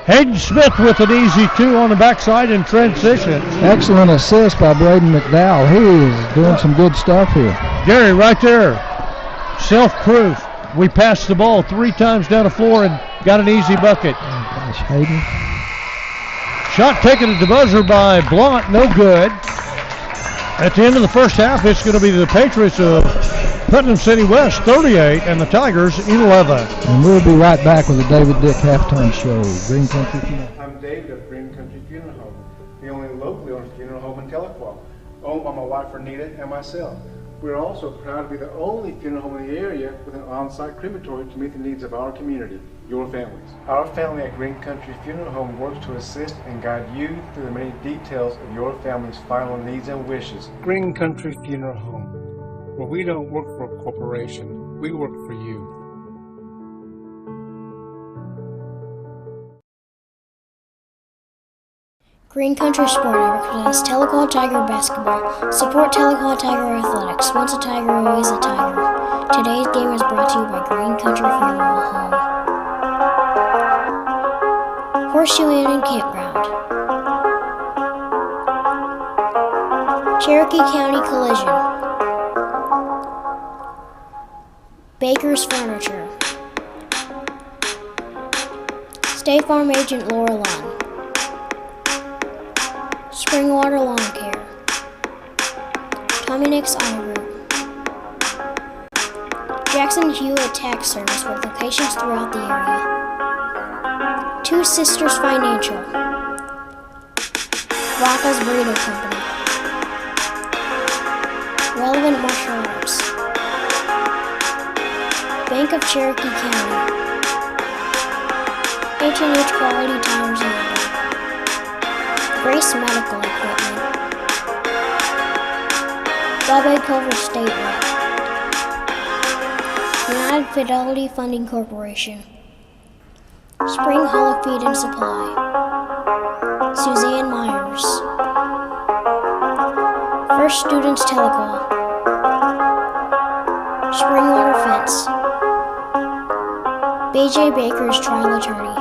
Hayden Smith with an easy two on the backside in transition. Excellent assist by Braden McDowell. He is doing some good stuff here. Gary, right there. Self-proof. We passed the ball 3 times down the floor and got an easy bucket. Oh, gosh, Hayden. Shot taken at the buzzer by Blunt, no good. At the end of the first half, it's going to be the Patriots of Putnam City West 38 and the Tigers 11. And we'll be right back with the David Dick halftime show. Green Country Funeral. I'm David of Green Country Funeral Home, the only locally owned funeral home in Tahlequah, owned by my wife Renita and myself. We're also proud to be the only funeral home in the area with an on-site crematory to meet the needs of our community, your families. Our family at Green Country Funeral Home works to assist and guide you through the many details of your family's final needs and wishes. Green Country Funeral Home, where we don't work for a corporation, we work for you. Green Country Sport represents Tahlequah Tiger basketball. Support Tahlequah Tiger Athletics. Once a Tiger, always a Tiger. Today's game is brought to you by Green Country Funeral Home. Horseshoe Inn and Campground. Cherokee County Collision. Baker's Furniture. State Farm Agent Laura Lund. Springwater Lawn Care. Tommy Nick's Auto Group. Jackson Hewitt Tax Service with locations throughout the area. Two Sisters Financial. Rafa's Burrito Company. Relevant Martial Arts. Bank of Cherokee County. H&H Quality Tires and Auto. Grace Medical Equipment. Bobby Culver State Rep. United Fidelity Funding Corporation. Spring Hollow Feed and Supply. Suzanne Myers. First Students Tahlequah. Springwater Fence. BJ Baker's Trial Attorney.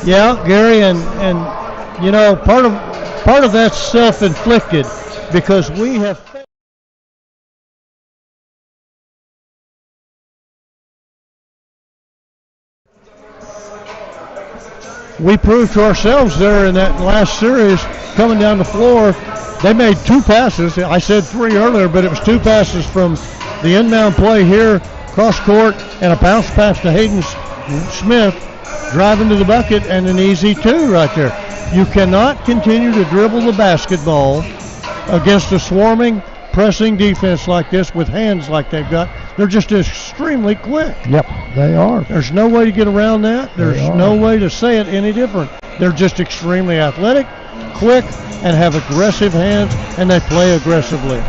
Yeah, Gary, and you know, part of that's self-inflicted because we have. We proved to ourselves there in that last series, coming down the floor. They made 2 passes. I said 3 earlier, but it was 2 passes from the inbound play here, cross court, and a bounce pass to Hayden Smith, driving to the bucket, and an easy 2 right there. You cannot continue to dribble the basketball against a swarming, pressing defense like this with hands like they've got. They're just extremely quick. Yep, they are. There's no way to get around that. There's no way to say it any different. They're just extremely athletic, quick, and have aggressive hands, and they play aggressively.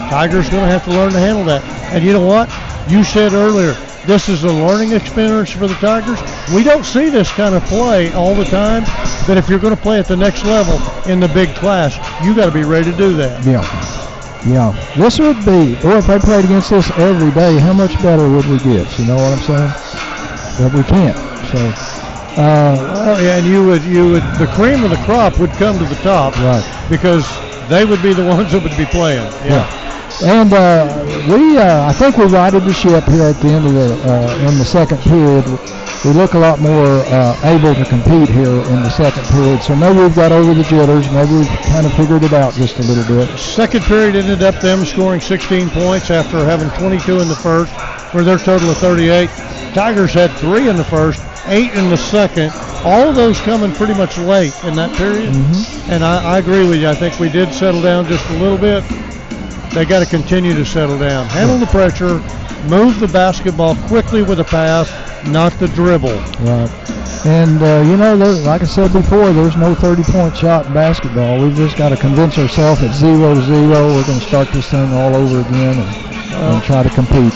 Tigers going to have to learn to handle that. And you know what? You said earlier, this is a learning experience for the Tigers. We don't see this kind of play all the time, but if you're going to play at the next level in the big class, you got to be ready to do that. Yeah, this would be, or if they played against this every day, how much better would we get? You know what I'm saying? But we can't. So, and you would, the cream of the crop would come to the top, right? Because they would be the ones that would be playing. Yeah. And I think we righted the ship here at the end of in the second period. We look a lot more able to compete here in the second period. So maybe we've got over the jitters. Maybe we've kind of figured it out just a little bit. Second period ended up them scoring 16 points after having 22 in the first, for their total of 38. Tigers had 3 in the first, 8 in the second. All of those coming pretty much late in that period. Mm-hmm. And I agree with you. I think we did settle down just a little bit. They got to continue to settle down. Handle the pressure, move the basketball quickly with a pass, not the dribble. Right. And, you know, like I said before, there's no 30-point shot in basketball. We've just got to convince ourselves at 0-0 we're going to start this thing all over again and try to compete.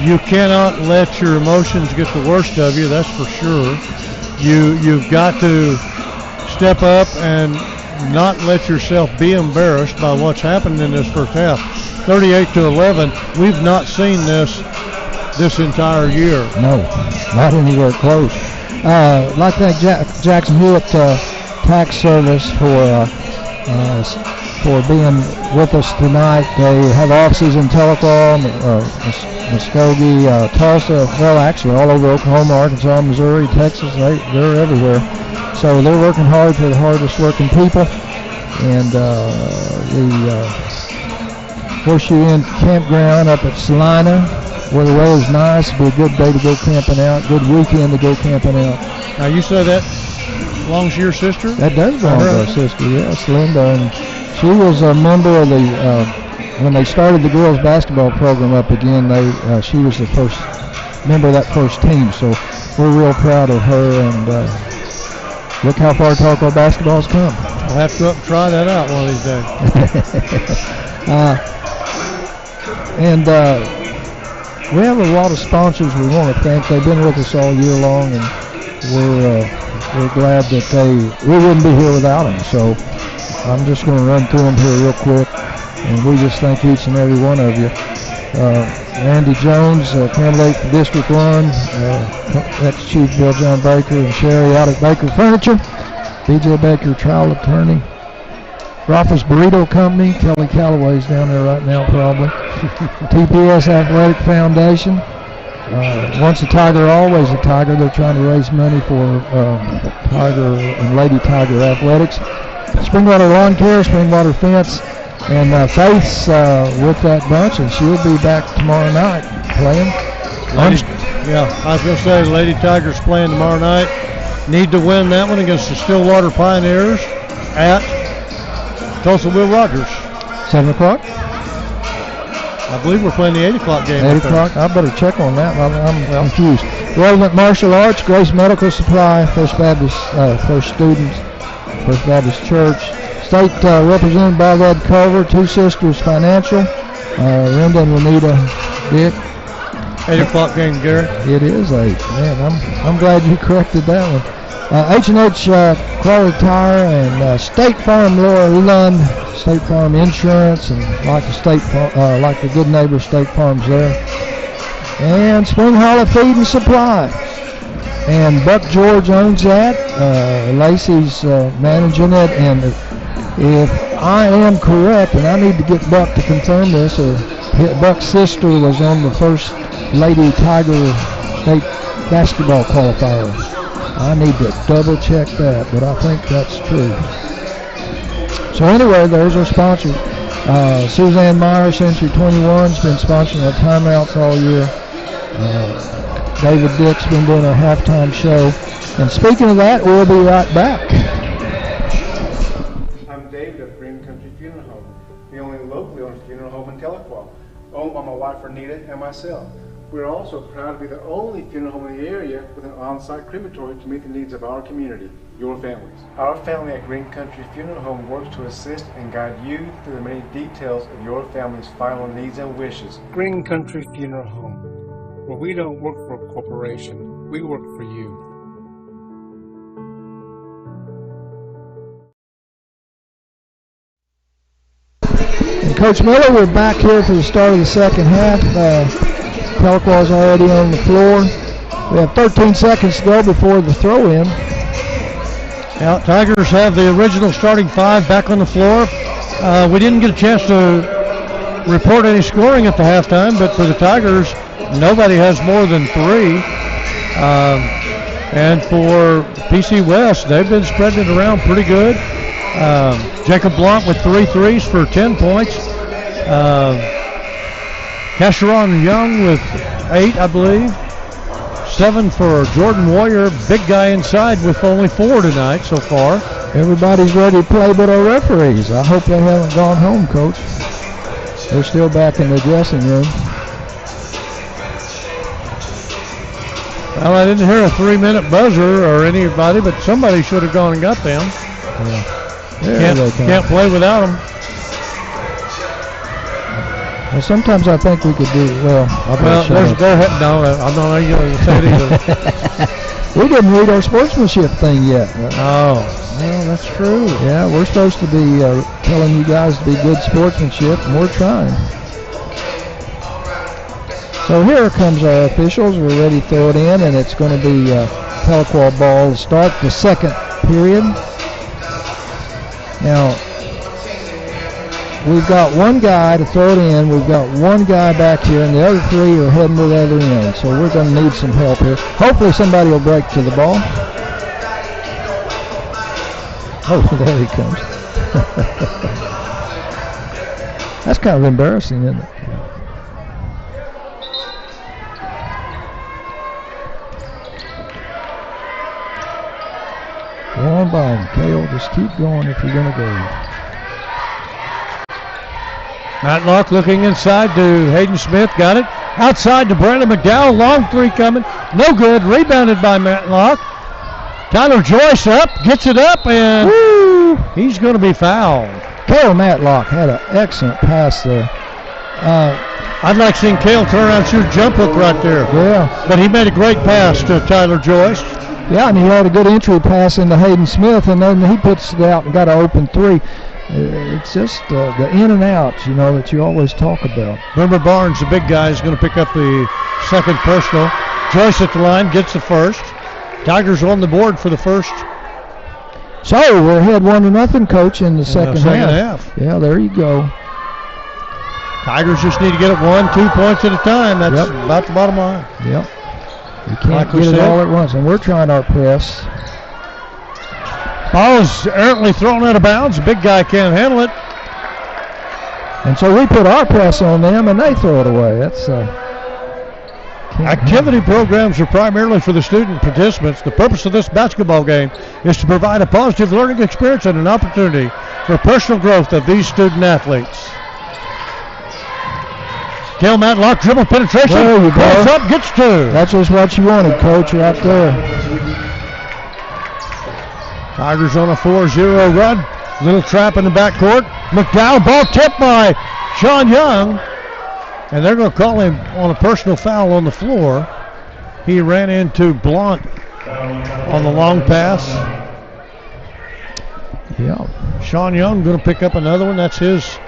You cannot let your emotions get the worst of you, that's for sure. You've got to step up and not let yourself be embarrassed by what's happened in this first half. 38-11, we've not seen this entire year. No, not anywhere close. Like that Jackson Hewitt tax service for being with us tonight. They have offices in Tahlequah, Muskogee, Tulsa, well actually all over Oklahoma, Arkansas, Missouri, Texas, they're everywhere. So they're working hard for the hardest working people. And the Horseshoe Inn Campground up at Salina, where the weather's nice, it'll be a good day to go camping out, good weekend to go camping out. Now you said that belongs to your sister? That does belong to our sister, yes, Linda. And she was a member of the, when they started the girls basketball program up again, she was the first member of that first team. So we're real proud of her, and look how far Tahlequah basketball's come. I'll have to go up and try that out one of these days. We have a lot of sponsors we want to thank. They've been with us all year long, and we're glad that we wouldn't be here without them. So I'm just going to run through them here real quick, and we just thank each and every one of you. Randy Jones, candidate for District 1, ex-Chief Bill John Baker, and Sherry out at Baker Furniture, BJ Baker, trial attorney, Rafa's Burrito Company, Kelly Calloway's down there right now probably, TPS Athletic Foundation, Once a Tiger, Always a Tiger. They're trying to raise money for Tiger and Lady Tiger Athletics, Springwater Lawn Care, Springwater Fence, and Faith's with that bunch, and she'll be back tomorrow night playing. I was going to say, Lady Tigers playing tomorrow night. Need to win that one against the Stillwater Pioneers at Tulsa Will Rogers. 7 o'clock? I believe we're playing the 8 o'clock game. 8 o'clock? I better check on that. I'm confused. Relevant Martial Arts, Grace Medical Supply, First Students, First Baptist Church. State represented by Red Culver, Two Sisters Financial, Linda and Renita Dick. 8 o'clock game, Gary. It is 8. Man, I'm glad you corrected that one. H&H Quality Tire and State Farm Laura Lund, State Farm Insurance, and like the good neighbor State Farm's there. And Spring Hollow Feed and Supply. and Buck George owns that. Lacey's managing it, and if I am correct, and I need to get Buck to confirm this, Buck's sister was on the first Lady Tiger State basketball qualifier. I need to double check that, but I think that's true. So anyway, there's our sponsor. Suzanne Meyer, Century 21's been sponsoring our timeouts all year. David Dick's been doing our halftime show. And speaking of that, we'll be right back. I'm David of Green Country Funeral Home, the only locally owned funeral home in Tahlequah, owned by my wife Renita and myself. We're also proud to be the only funeral home in the area with an on-site crematory to meet the needs of our community, your families. Our family at Green Country Funeral Home works to assist and guide you through the many details of your family's final needs and wishes. Green Country Funeral Home, where we don't work for a corporation, we work for you. And Coach Miller, we're back here for the start of the second half. Tahlequah's already on the floor. We have 13 seconds to go before the throw-in. Now, Tigers have the original starting five back on the floor. We didn't get a chance to report any scoring at the halftime, but for the Tigers, nobody has more than 3. And for PC West, they've been spreading it around pretty good. Jacob Blunt with 3 threes for 10 points. Casheron Young with 8, I believe. 7 for Jordan Warrior, big guy inside with only 4 tonight so far. Everybody's ready to play but our referees. I hope they haven't gone home, Coach. They're still back in the dressing room. Well, I didn't hear a 3-minute buzzer or anybody, but somebody should have gone and got them. Yeah. Can't play without them. Well, sometimes I think we could do well. I'm not going to say it either. We didn't read our sportsmanship thing yet. Oh, well, that's true. Yeah, we're supposed to be telling you guys to be good sportsmanship, and we're trying. So here comes our officials. We're ready to throw it in, and it's going to be Tahlequah ball to start the second period. Now, we've got one guy to throw it in. We've got one guy back here, and the other 3 are heading to the other end. So we're going to need some help here. Hopefully somebody will break to the ball. Oh, there he comes. That's kind of embarrassing, isn't it? Go on by him, Cale. Just keep going if you're going to go. Matlock looking inside to Hayden Smith. Got it. Outside to Brandon McDowell. Long 3 coming. No good. Rebounded by Matlock. Tyler Joyce up. Gets it up, and woo, he's going to be fouled. Cale Matlock had an excellent pass there. I'd like seeing Cale turn around and shoot a jump hook right there. Yeah. But he made a great pass to Tyler Joyce. Yeah, and he had a good entry pass into Hayden Smith, and then he puts it out and got an open 3. It's just the in and outs, you know, that you always talk about. Remember Barnes, the big guy, is going to pick up the second personal. Joyce at the line gets the first. Tigers on the board for the first. So we're ahead 1-0, Coach, in the second half. Yeah, there you go. Tigers just need to get it 1-2 points at a time. That's about the bottom line. Yep. You can't get it all at once, and we're trying our press. Ball is errantly thrown out of bounds. Big guy can't handle it. And so we put our press on them, and they throw it away. That's activity programs are primarily for the student participants. The purpose of this basketball game is to provide a positive learning experience and an opportunity for personal growth of these student athletes. Cale Matlock, dribble penetration. There you go. Goes up, gets 2. That's just what you wanted, Coach, right there. Tigers on a 4-0 run. Little trap in the backcourt. McDowell, ball tipped by Sean Young. And they're going to call him on a personal foul on the floor. He ran into Blunt on the long pass. Yeah. Sean Young going to pick up another one. That's his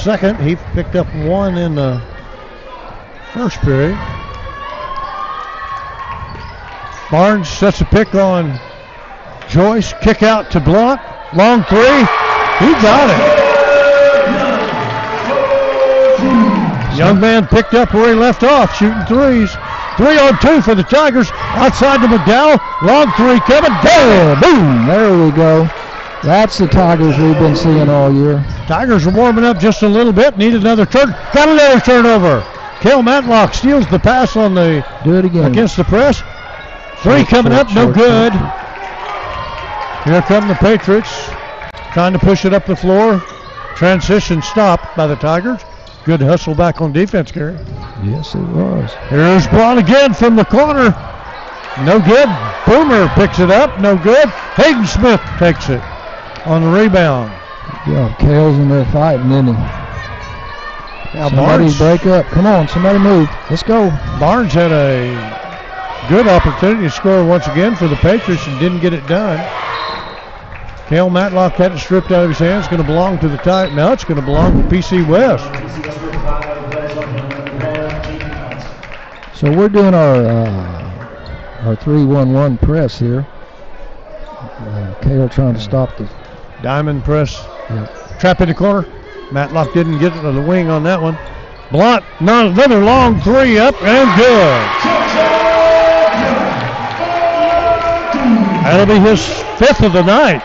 second. He picked up 1 in the first period. Barnes sets a pick on Joyce. Kick out to Blunt. Long three. He got it. Young man picked up where he left off, shooting threes. 3-on-2 for the Tigers. Outside to McDowell. Long three coming. There, boom. There we go. That's the Tigers we've been seeing all year. Tigers are warming up just a little bit. Need another turn. Got another turnover. Cale Matlock steals the pass on the Do it again. against the press. Three coming up, no good. Here come the Patriots, trying to push it up the floor. Transition stopped by the Tigers. Good hustle back on defense, Gary. Yes, it was. Here's ball again from the corner. No good. Boomer picks it up. No good. Hayden Smith takes it on the rebound. Yeah, Cale's in there fighting, isn't he? Now Somebody's break up. Come on, somebody move. Let's go. Barnes had a good opportunity to score once again for the Patriots and didn't get it done. Cale Matlock had it stripped out of his hands. It's going to belong to the Tigers. Now it's going to belong to PC West. So we're doing our 3-1-1 press here. Cale trying to stop the diamond press. Yep. Trap in the corner. Matlock didn't get it to the wing on that one. Blunt, another long three up and good. That'll be his 5th of the night.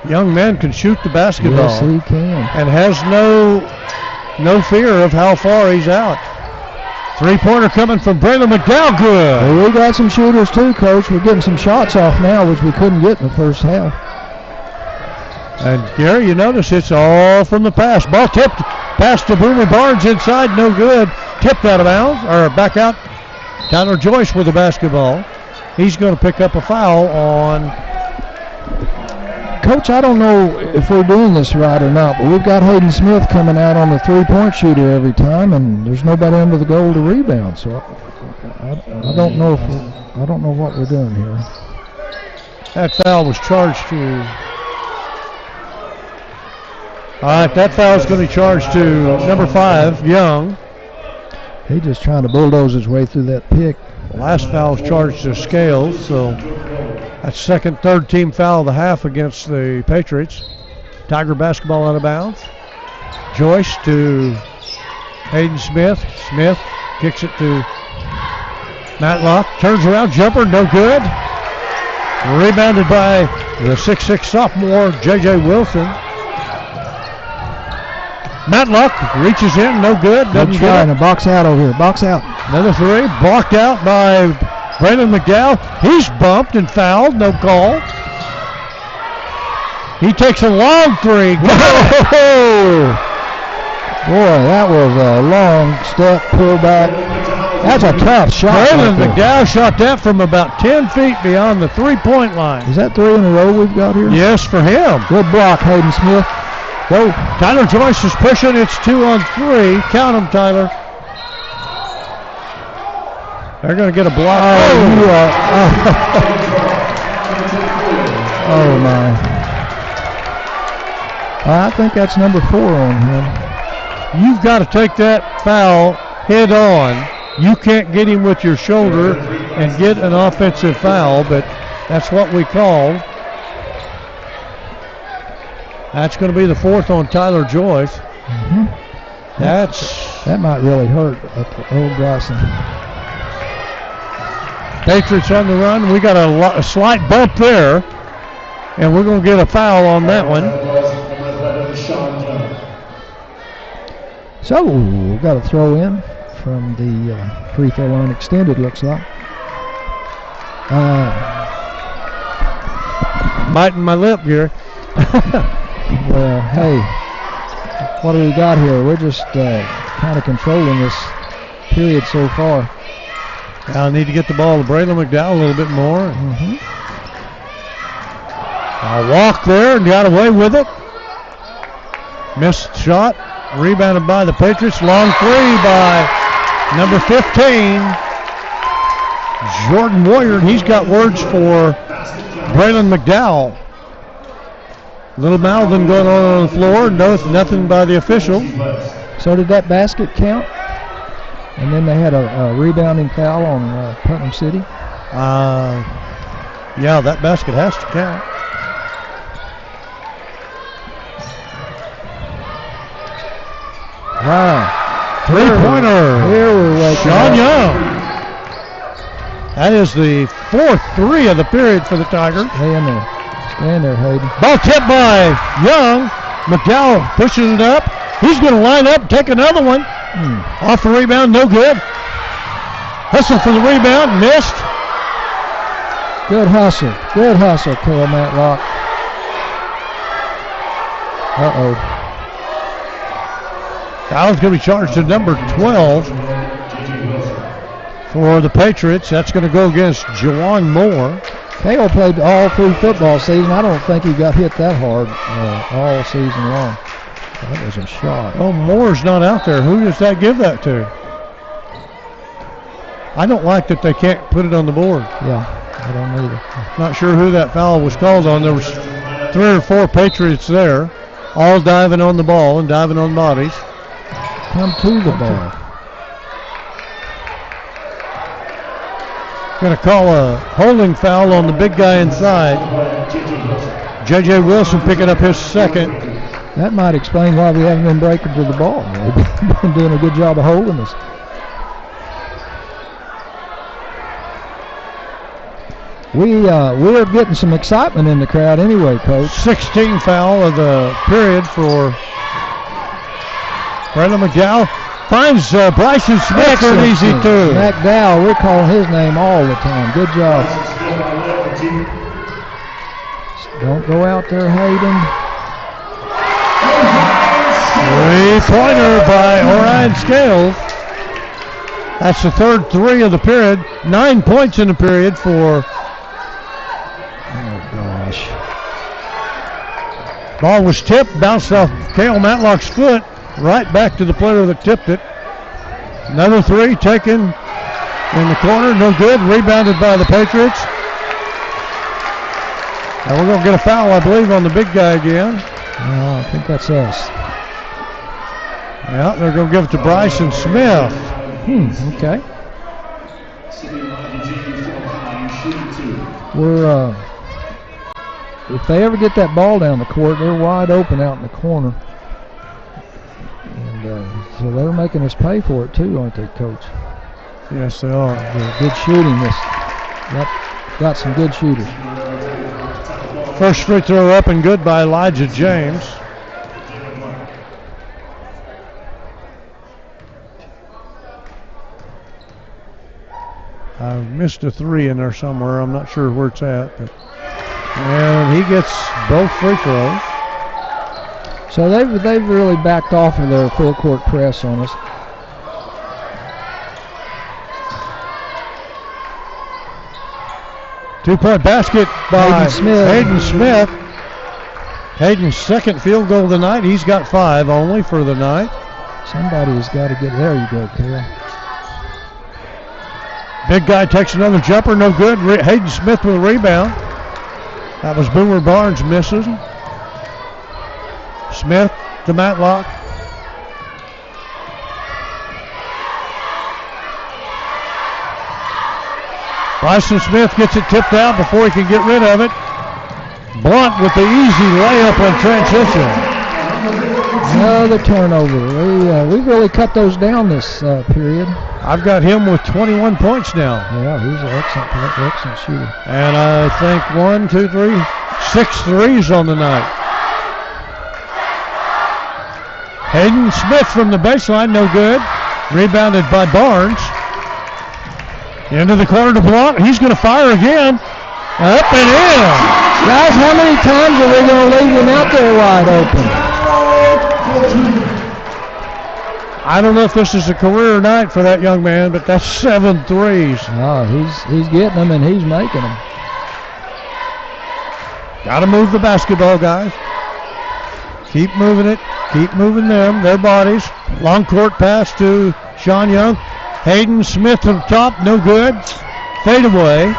Young man can shoot the basketball. Yes, he can. And has no fear of how far he's out. Three-pointer coming from Braylon McDowell, good. Well, we got some shooters too, Coach. We're getting some shots off now, which we couldn't get in the first half. And Gary, you notice it's all from the pass. Ball tipped, pass to Boomer Barnes inside, no good. Tipped out of bounds, or back out. Tyler Joyce with the basketball. He's going to pick up a foul on. Coach, I don't know if we're doing this right or not, but we've got Hayden Smith coming out on the three-point shooter every time, and there's nobody under the goal to rebound. So I don't know I don't know what we're doing here. That foul was charged to. All right, that foul is going to be charged to number 5, Young. He's just trying to bulldoze his way through that pick. The last foul was charged to Scales, so that's second, third team foul of the half against the Patriots. Tiger basketball out of bounds. Joyce to Hayden Smith. Smith kicks it to Matlock. Turns around, jumper, no good. Rebounded by the 6'6 sophomore, J.J. Wilson. Matlock reaches in, no good. Doesn't get it. Box out over here. Box out. Another three, blocked out by Braylon McDowell. He's bumped and fouled, no call. He takes a long three. Boy, that was a long step, pull back. That's a tough shot. Braylon McDowell shot that from about 10 feet beyond the three-point line. Is that 3 in a row we've got here? Yes, for him. Good block, Hayden Smith. Go. Tyler Joyce is pushing. It's 2 on 3. Count them, Tyler. They're going to get a block. Oh, my. I think that's number 4 on him. You've got to take that foul head on. You can't get him with your shoulder and get an offensive foul, but that's what we called. That's going to be the 4th on Tyler Joyce. Mm-hmm. That might really hurt old Bryson. Patriots on the run. We got a slight bump there, and we're going to get a foul on that one. So we've got a throw in from the free throw line extended, looks like. Biting my lip here. Well, hey, what do we got here? We're just kind of controlling this period so far. Now I need to get the ball to Braylon McDowell a little bit more. Mm-hmm. A walk there and got away with it. Missed shot. Rebounded by the Patriots. Long three by number 15, Jordan Warrior. And he's got words for Braylon McDowell. Little mouthing going on the floor. Nothing by the official. So did that basket count? And then they had a rebounding foul on Putnam City. Yeah, that basket has to count. Wow. Three-pointer. Here we're waking Sean up. Young. That is the 4th three of the period for the Tigers. Stand there. Stand there, Hayden. Ball tipped by Young. McDowell pushing it up. He's going to line up, take another one. Off the rebound, no good. Hustle for the rebound, missed. Good hustle. Good hustle, Cale Matlock. Uh-oh. Foul's going to be charged to number 12 for the Patriots. That's going to go against Jawan Moore. Cale played all through football season. I don't think he got hit that hard all season long. That was a shot. Oh, Moore's not out there. Who does that give that to? I don't like that they can't put it on the board. Yeah, I don't either. Not sure who that foul was called on. There was 3 or 4 Patriots there, all diving on the ball and diving on bodies. Come to the ball. Going to call a holding foul on the big guy inside. J.J. Wilson picking up his second. That might explain why we haven't been breaking to the ball. They've been doing a good job of holding us. We're getting some excitement in the crowd anyway, Coach. 16th foul of the period for Brandon McDowell. Finds Bryson Smith for an easy two. McDowell, we're calling his name all the time. Good job. Don't go out there, Hayden. 3-pointer by Orion Scales. That's the 3rd three of the period. 9 points in the period for. Oh, gosh. Ball was tipped, bounced off Cale Matlock's foot, right back to the player that tipped it. Another 3 taken in the corner, no good. Rebounded by the Patriots. And we're going to get a foul, I believe, on the big guy again. No, I think that's us. Yeah, they're going to give it to Bryson Smith. Okay. We're if they ever get that ball down the court, they're wide open out in the corner. And so they're making us pay for it too, aren't they, Coach? Yes, they are. Yeah, good shooting. Got some good shooters. First free throw up and good by Elijah James. I missed a 3 in there somewhere. I'm not sure where it's at. And he gets both free throws. So they've really backed off of their full court press on us. Two-point basket by Hayden Smith. Hayden's second field goal of the night. He's got 5 only for the night. Somebody's got to get there. You go, Cale. Big guy takes another jumper, no good. Hayden Smith with a rebound. That was Boomer Barnes misses. Smith to Matlock. Bryson Smith gets it tipped out before he can get rid of it. Blunt with the easy layup on transition. Another turnover. We really cut those down this period. I've got him with 21 points now. Yeah, he's an excellent shooter. And I think 6 threes on the night. Hayden Smith from the baseline, no good. Rebounded by Barnes. Into the corner to Blunt. He's going to fire again. Up and in. Guys, how many times are we going to leave him out there wide open? I don't know if this is a career night for that young man, but that's 7 threes. Oh, he's getting them and he's making them. Got to move the basketball, guys. Keep moving it. Keep moving them, their bodies. Long court pass to Sean Young. Hayden Smith to the top, no good. Fade away.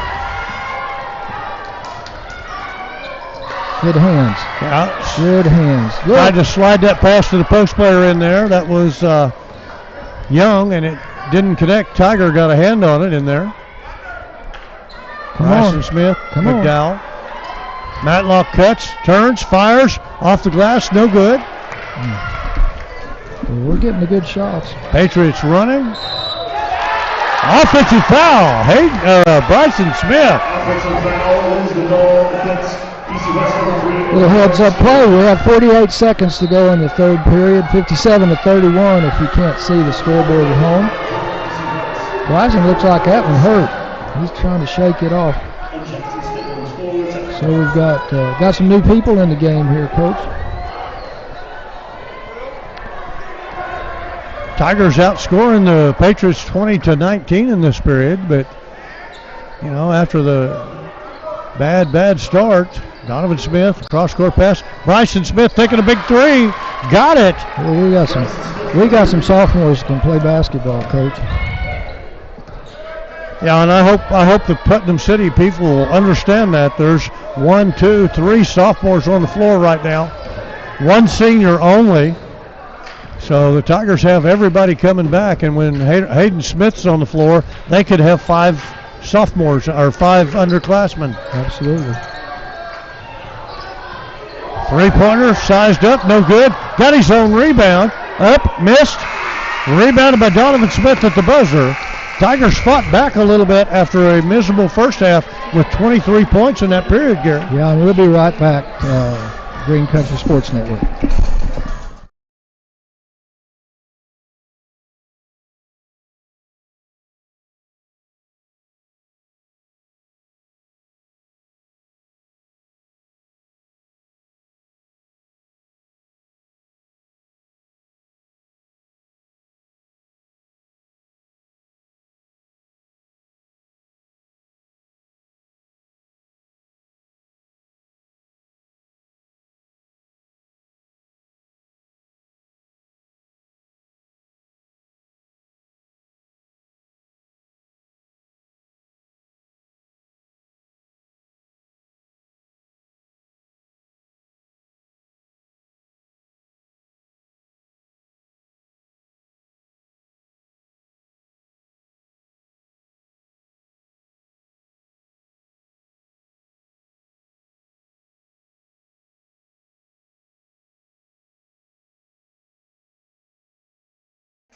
Good hands. Yeah. Good hands. Tried to slide that pass to the post player in there. That was Young, and it didn't connect. Tiger got a hand on it in there. Bryson Smith, McDowell. Matlock cuts, turns, fires, off the glass, no good. Well, we're getting the good shots. Patriots running. Offensive foul. Hey, Bryson Smith. Little heads-up play. We have 48 seconds to go in the third period. 57-31 if you can't see the scoreboard at home. Bryson looks like that one hurt. He's trying to shake it off. So we've got some new people in the game here, Coach. Tigers outscoring the Patriots 20-19 in this period, but you know, after the bad start, Donovan Smith cross-court pass. Bryson Smith taking a big three, got it. Well, we got some sophomores who can play basketball, Coach. Yeah, and I hope the Putnam City people will understand that. There's 1, 2, 3 sophomores on the floor right now, 1 senior only. So the Tigers have everybody coming back, and when Hayden Smith's on the floor, they could have 5 sophomores or 5 underclassmen. Absolutely. Three-pointer sized up, no good. Got his own rebound, up, missed. Rebounded by Donovan Smith at the buzzer. Tigers fought back a little bit after a miserable first half with 23 points in that period, Gary. Yeah, and we'll be right back. Green Country Sports Network.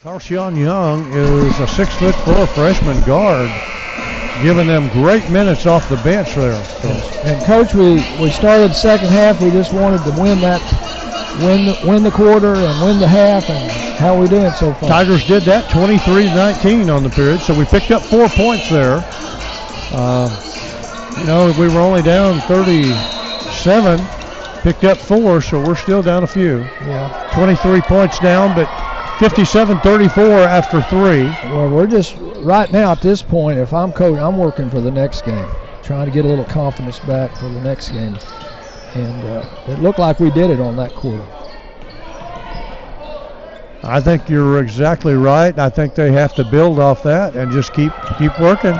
Tarshawn Young is a 6'4" freshman guard, giving them great minutes off the bench there. And Coach, we started second half. We just wanted to win the quarter and win the half. And how are we doing so far? Tigers did that, 23-19 on the period. So we picked up 4 points there. You know, we were only down 37, picked up 4, so we're still down a few. Yeah. 23 points down, but 57-34 after 3. Well, we're just right now at this point. If I'm coach, I'm working for the next game, trying to get a little confidence back for the next game. And it looked like we did it on that quarter. I think you're exactly right. I think they have to build off that and just keep working.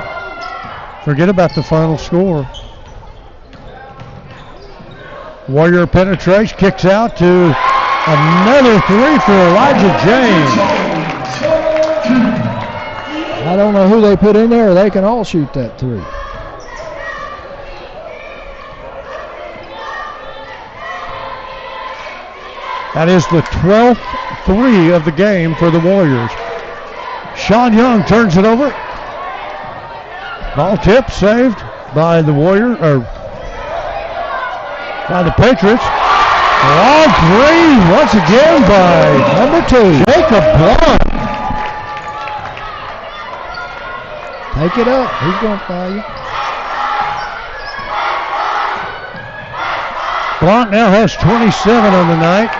Forget about the final score. Warrior penetrates, kicks out to another 3 for Elijah James. I don't know who they put in there. They can all shoot that 3. That is the 12th 3 of the game for the Warriors. Sean Young turns it over. Ball tip saved by the by the Patriots. Long 3 once again by number 2, Jacob Blunt. Take it up. He's going to foul you. Blunt now has 27 on the night.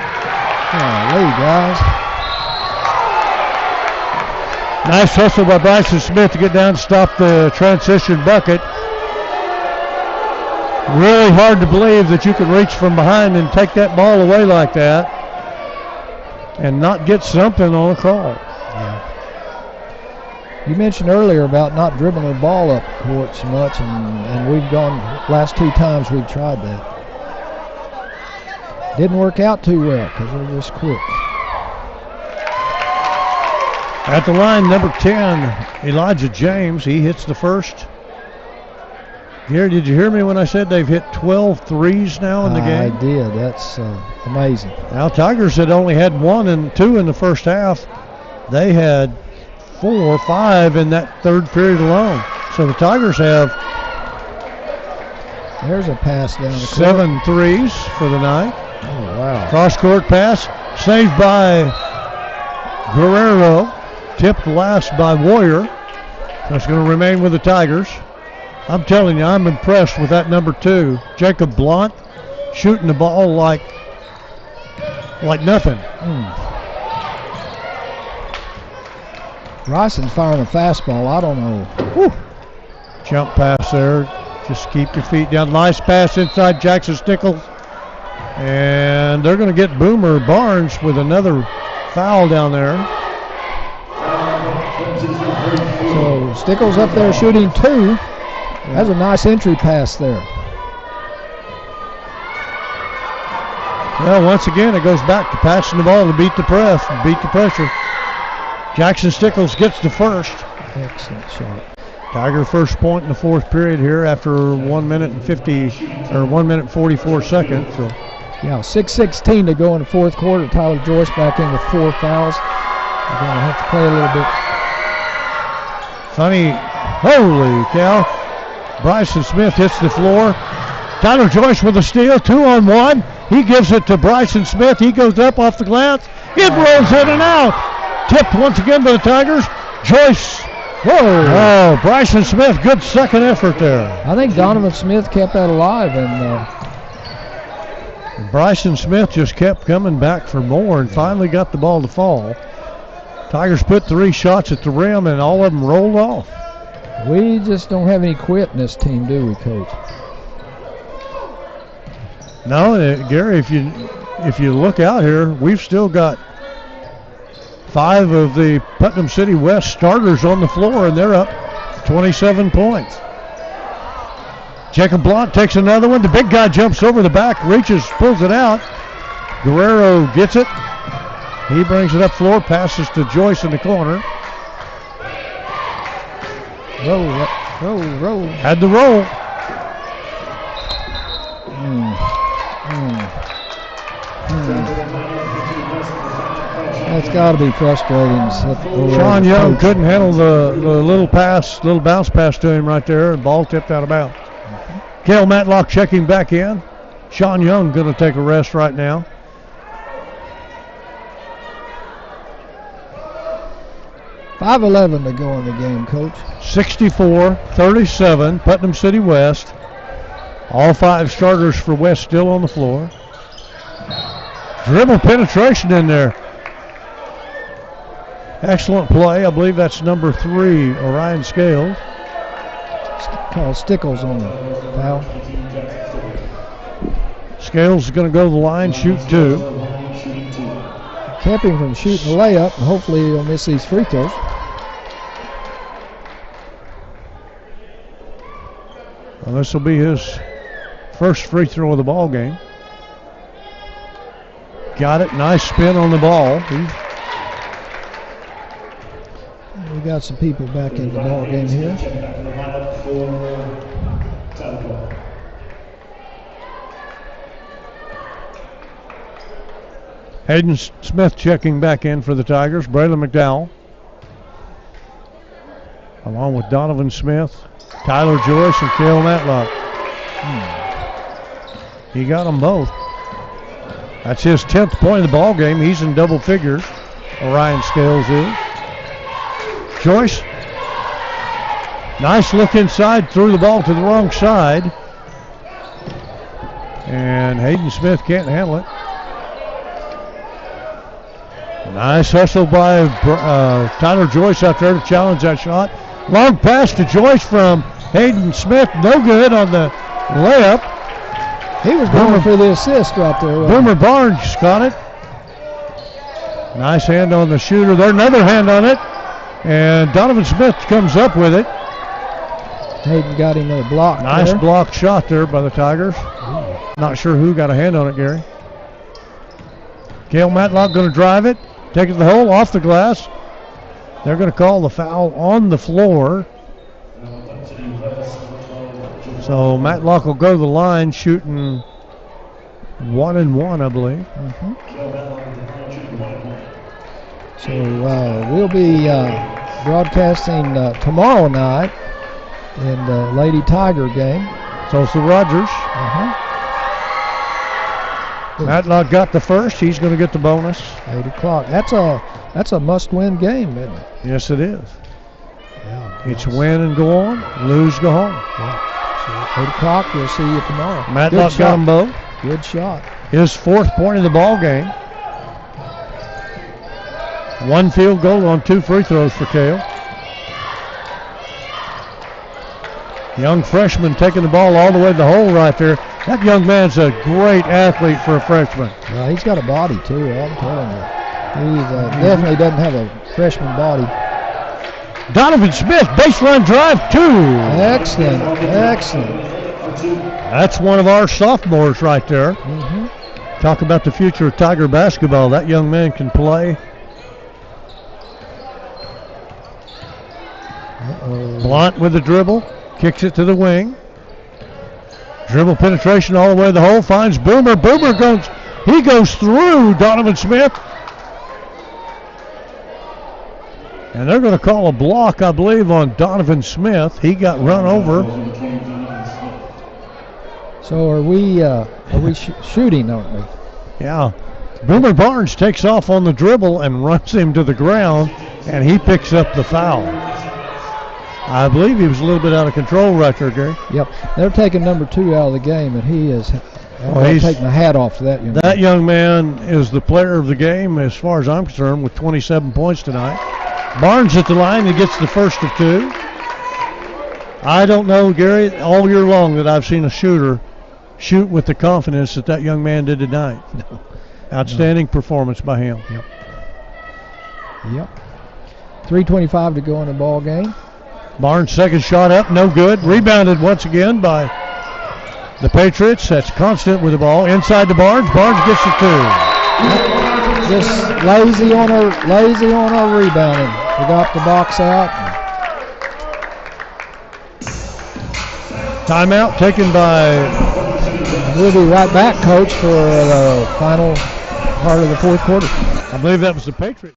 Golly, guys. Nice hustle by Bryson Smith to get down and stop the transition bucket. Really hard to believe that you can reach from behind and take that ball away like that and not get something on a call. Yeah. You mentioned earlier about not dribbling the ball up court so much, and we've gone last 2 times we've tried that. Didn't work out too well because we're just quick. At the line, number 10, Elijah James. He hits the first. Gary, did you hear me when I said they've hit 12 threes now in the game? I did. That's amazing. Now, Tigers had only had 1 and 2 in the first half. They had 4 or 5 in that third period alone. So the Tigers have there's a pass down the 7 threes for the night. Oh, wow. Cross-court pass, saved by Guerrero, tipped last by Warrior. That's going to remain with the Tigers. I'm telling you, I'm impressed with that number 2, Jacob Blount, shooting the ball like nothing. Bryson's firing a fastball. I don't know. Whew. Jump pass there. Just keep your feet down. Nice pass inside Jackson Stickles. And they're going to get Boomer Barnes with another foul down there. So Stickles up there shooting 2. That's a nice entry pass there. Well, once again, it goes back to passing the ball to beat the press, beat the pressure. Jackson Stickles gets the first. Excellent shot. Tiger first point in the fourth period here after 1 minute and 1 minute 44 seconds. So. Yeah, 6:16 to go in the fourth quarter. Tyler Joyce back in with 4 fouls. They're going to have to play a little bit. Funny, holy cow. Bryson Smith hits the floor. Tyler Joyce with a steal, 2-on-1. He gives it to Bryson Smith. He goes up off the glass. It rolls in and out. Tipped once again by the Tigers. Joyce. Whoa. Oh, Bryson Smith, good second effort there. I think Donovan Smith kept that alive. And Bryson Smith just kept coming back for more and finally got the ball to fall. Tigers put 3 shots at the rim and all of them rolled off. We just don't have any quit in this team, do we, Coach? No, Gary, if you look out here, we've still got 5 of the Putnam City West starters on the floor, and they're up 27 points. Jacob Blount takes another one. The big guy jumps over the back, reaches, pulls it out. Guerrero gets it. He brings it up floor, passes to Joyce in the corner. Roll. Had the roll. That's got to be frustrating. Sean Young couldn't handle the little bounce pass to him right there. The ball tipped out of bounds. Cale Matlock checking back in. Sean Young going to take a rest right now. $5:11 to go in the game, Coach. 64-37, Putnam City West. All 5 starters for West still on the floor. Dribble penetration in there. Excellent play. I believe that's number 3, Orion Scales. Call Stickles on the foul. Scales is going to go to the line, shoot 2. Kept him from shooting a layup, and hopefully he'll miss these free throws. Well, this will be his first free throw of the ball game. Got it. Nice spin on the ball. We got some people back in the ball game here. Hayden Smith checking back in for the Tigers. Braylon McDowell, along with Donovan Smith, Tyler Joyce, and Cale Matlock. He got them both. That's his 10th point of the ball game. He's in double figures. Orion Scales is. Joyce, nice look inside, threw the ball to the wrong side. And Hayden Smith can't handle it. Nice hustle by Tyler Joyce out there to challenge that shot. Long pass to Joyce from Hayden Smith. No good on the layup. He was going for the assist right there. Boomer Barnes got it. Nice hand on the shooter there. Another hand on it. And Donovan Smith comes up with it. Hayden got him a block. Nice blocked shot there by the Tigers. Not sure who got a hand on it, Gary. Cale Matlock going to drive it. Take it to the hole, off the glass. They're going to call the foul on the floor. So Matlock will go to the line shooting 1-1, I believe. So we'll be broadcasting tomorrow night in the Lady Tiger game. Tulsa Rogers. Matlock got the first. He's going to get the bonus. 8 o'clock. That's a must-win game, isn't it? Yes, it is. Yeah, It's win and go on, lose, go home. Yeah. So 8 o'clock, we'll see you tomorrow. Matlock got them both. Good shot. His 4th point of the ball game. 1 field goal on 2 free throws for Cale. Young freshman taking the ball all the way to the hole right there. That young man's a great athlete for a freshman. Well, he's got a body, too, I'm telling you. He definitely doesn't have a freshman body. Donovan Smith, baseline drive, 2. Excellent, excellent. That's one of our sophomores right there. Talk about the future of Tiger basketball. That young man can play. Blunt with the dribble, kicks it to the wing. Dribble penetration all the way to the hole, finds Boomer. Boomer goes through Donovan Smith. And they're going to call a block, I believe, on Donovan Smith. He got run over. So are we shooting, aren't we? Yeah. Boomer Barnes takes off on the dribble and runs him to the ground, and he picks up the foul. I believe he was a little bit out of control right there, Gary. Yep. They're taking number 2 out of the game, and he is. He's taking my hat off to that young man. That young man is the player of the game, as far as I'm concerned, with 27 points tonight. Barnes at the line, he gets the first of 2. I don't know, Gary, all year long that I've seen a shooter shoot with the confidence that young man did tonight. No. Outstanding performance by him. Yep. 3:25 to go in the ball game. Barnes' second shot up, no good. Rebounded once again by the Patriots. That's Constant with the ball. Inside to Barnes. Barnes gets the 2. Just lazy on her rebounding. Forgot the box out. Timeout taken by. We'll be right back, Coach, for the final part of the 4th quarter. I believe that was the Patriots.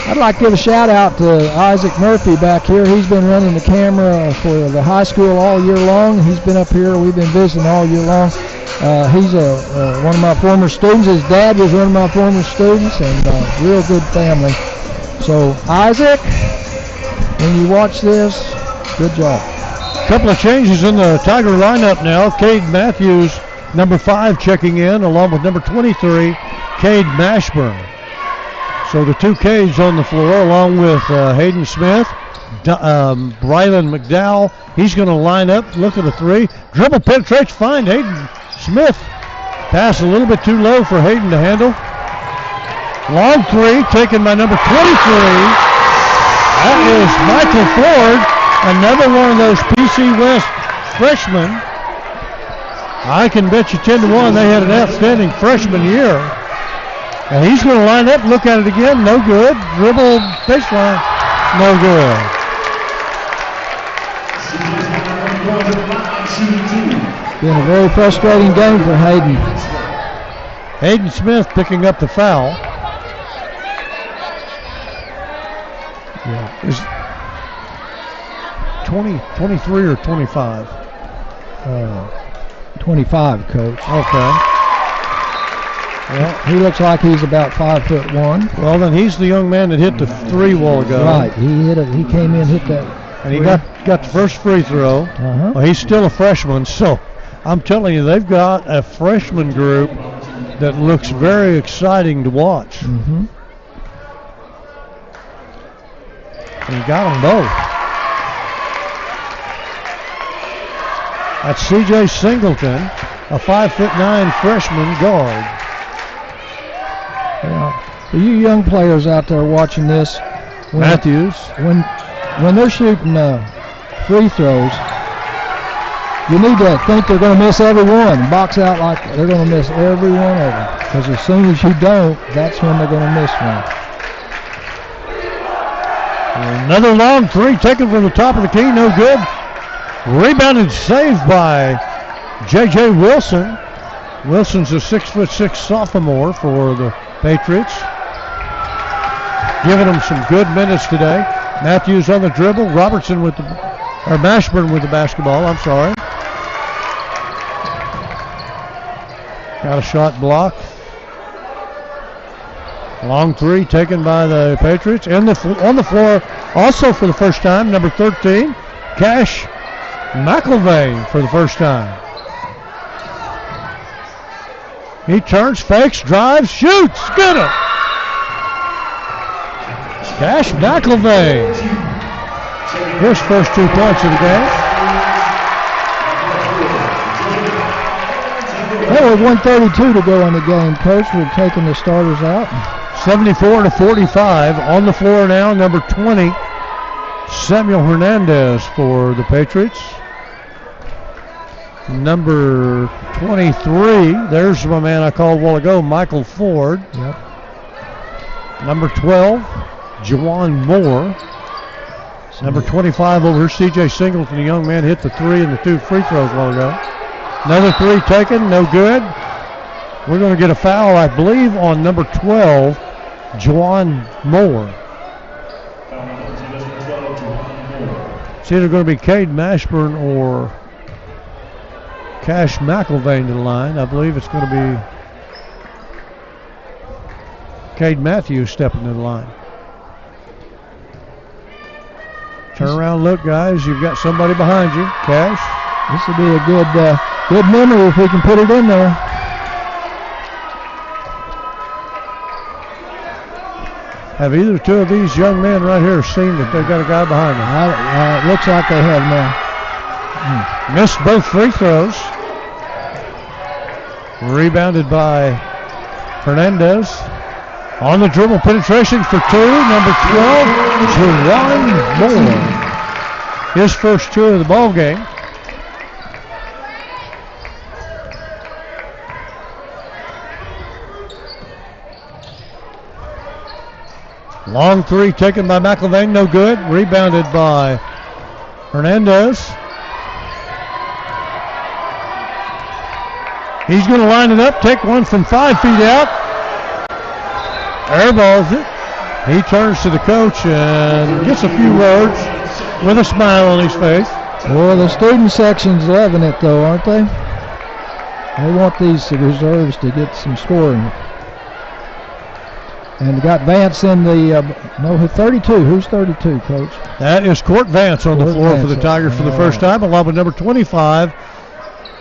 I'd like to give a shout out to Isaac Murphy back here. He's been running the camera for the high school all year long. He's been up here. We've been visiting all year long. He's one of my former students. His dad was one of my former students, and real good family. So Isaac, when you watch this, good job. A couple of changes in the Tiger lineup now. Cade Matthews, number 5, checking in, along with number 23, Cade Mashburn. So the 2 K's on the floor, along with Hayden Smith, Brylan McDowell. He's going to line up, look at the 3. Dribble penetrates, find Hayden Smith. Pass a little bit too low for Hayden to handle. Long 3 taken by number 23. That is Michael Ford, another one of those PC West freshmen. I can bet you 10-1 they had an outstanding freshman year. And he's going to line up, look at it again, no good. Dribble baseline, no good. Been a very frustrating game for Hayden. Hayden Smith picking up the foul. Yeah. Is 23 or 25? 25, Coach. Okay. Well, he looks like he's about 5'1". Well, then he's the young man that hit the 3 while ago. Right. He hit it. He came in, hit that. And he got the first free throw. Well, he's still a freshman, so I'm telling you, they've got a freshman group that looks very exciting to watch. Mm-hmm. And he got them both. That's C.J. Singleton, a 5'9" freshman guard. Yeah. For you young players out there watching this, Matthews. When they're shooting free throws, you need to think they're going to miss every one. Box out like they're going to miss every one of them. Because as soon as you don't, that's when they're going to miss one. Another long three taken from the top of the key, no good. Rebounded, saved by J.J. Wilson. Wilson's a 6'6" sophomore for the Patriots. Giving them some good minutes today. Matthews on the dribble. Mashburn with the basketball, I'm sorry. Got a shot block. Long three taken by the Patriots. On the floor, also for the first time, number 13, Cash McElvain for the first time. He turns, fakes, drives, shoots. Get it! Cash McElvain. His first 2 points of the game. Well, with 1:32 to go in the game, Coach. We're taking the starters out. 74-45 on the floor now. Number 20, Samuel Hernandez for the Patriots. Number 23, there's my man I called a while ago, Michael Ford. Yep. Number 12, Juwan Moore. Number 25 over here, C.J. Singleton, the young man, hit the 3 and the 2 free throws a while ago. Another 3 taken, no good. We're going to get a foul, I believe, on number 12, Juwan Moore. It's either going to be Cade Mashburn or Cash McElvain to the line. I believe it's going to be Cade Matthews stepping to the line. Turn around, look, guys. You've got somebody behind you. Cash. This will be a good memory if we can put it in there. Have either two of these young men right here seen that they've got a guy behind them? It looks like they have now. Missed both free throws. Rebounded by Hernandez. On the dribble, penetration for 2. Number 12, Juwan Moore. His first 2 of the ball game. Long 3 taken by McElvain, no good. Rebounded by Hernandez. He's going to line it up, take one from 5 feet out. Airballs it. He turns to the coach and gets a few words with a smile on his face. Well, the student section's loving it, though, aren't they? They want these reserves to get some scoring. And got Vance in the, 32. Who's 32, Coach? That is Court Vance on the floor for the Tigers for the first time, along with number 25,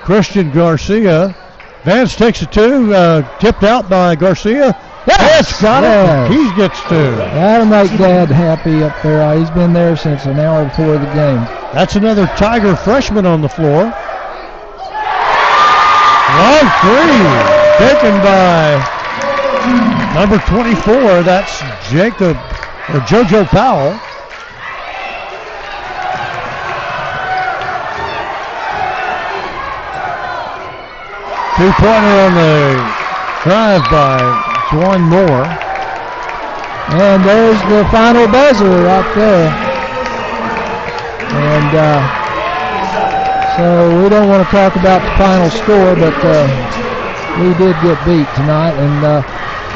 Christian Garcia. Vance takes a 2, tipped out by Garcia. Yes, got it. He gets 2. That'll make Dad happy up there. He's been there since an hour before the game. That's another Tiger freshman on the floor. Long 3 taken by number 24. That's JoJo Powell. Two-pointer on the drive by Juwan Moore. And there's the final buzzer right there. And so we don't want to talk about the final score, but we did get beat tonight. And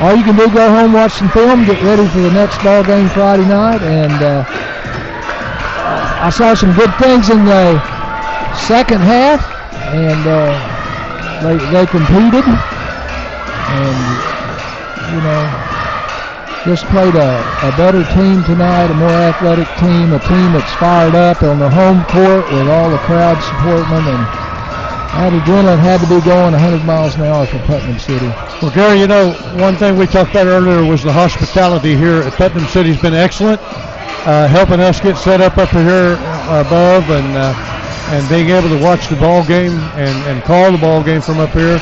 all you can do, go home, watch some film, get ready for the next ball game Friday night. And I saw some good things in the second half, and they competed, and just played a better team tonight, a more athletic team, a team that's fired up on the home court with all the crowd supporting them, and that adrenaline had to be going 100 miles an hour for Putnam City. Well, Gary, one thing we talked about earlier was the hospitality here at Putnam City has been excellent, helping us get set up here above, and and being able to watch the ball game and call the ball game from up here.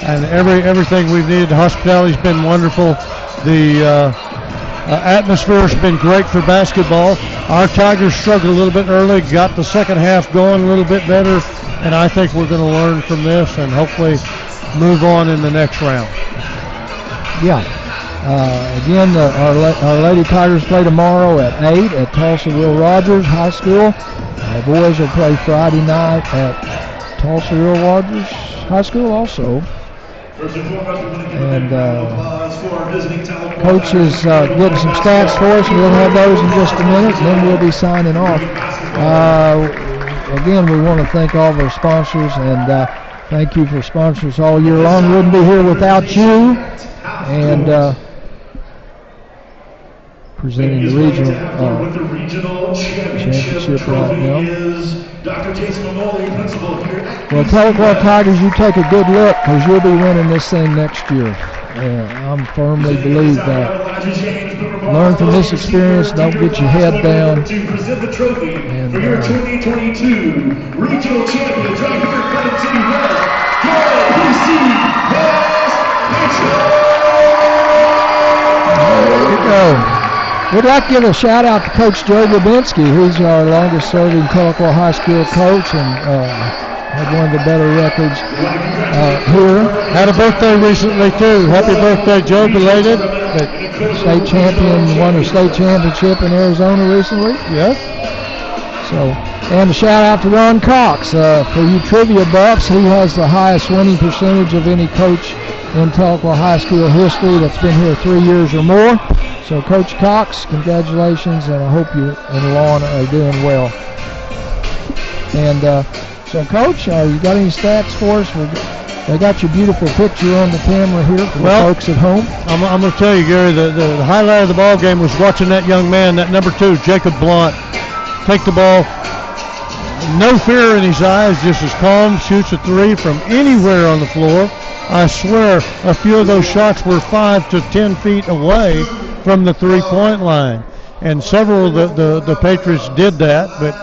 And everything we've needed. The hospitality's been wonderful. The atmosphere has been great for basketball. Our Tigers struggled a little bit early, got the second half going a little bit better, and I think we're going to learn from this and hopefully move on in the next round. Yeah. Again, our Lady Tigers play tomorrow at 8 at Tulsa Will Rogers High School. The boys will play Friday night at Tulsa Will Rogers High School also. And Coach is getting some stats for us, and we'll have those in just a minute, and then we'll be signing off. Again, we want to thank all of our sponsors, and thank you for sponsors all year long. We wouldn't be here without you. And presenting the regional championship right now. Well, Tahlequah Tigers, you take a good look, because you'll be winning this thing next year. I firmly believe that. Learn from this experience. Don't get your head down. And, for your 2022 regional champions right here in Putnam City West, UFC There you go. We'd like to give a shout out to Coach Joe Grabinski. He's our longest serving Tahlequah High School coach, and had one of the better records here. Had a birthday recently too. Happy birthday, Joe, belated. State champion, won a state championship in Arizona recently. Yes. So, and a shout out to Ron Cox. For you trivia buffs, he has the highest winning percentage of any coach in Tahlequah High School history that's been here 3 years or more. So, Coach Cox, congratulations, and I hope you and Lon are doing well. And so, Coach, you got any stats for us? They got your beautiful picture on the camera here for the folks at home. I'm going to tell you, Gary, the highlight of the ball game was watching that young man, that number 2, Jacob Blunt, take the ball. No fear in his eyes, just as calm, shoots a 3 from anywhere on the floor. I swear, a few of those shots were 5 to 10 feet away from the three-point line, and several of the Patriots did that, but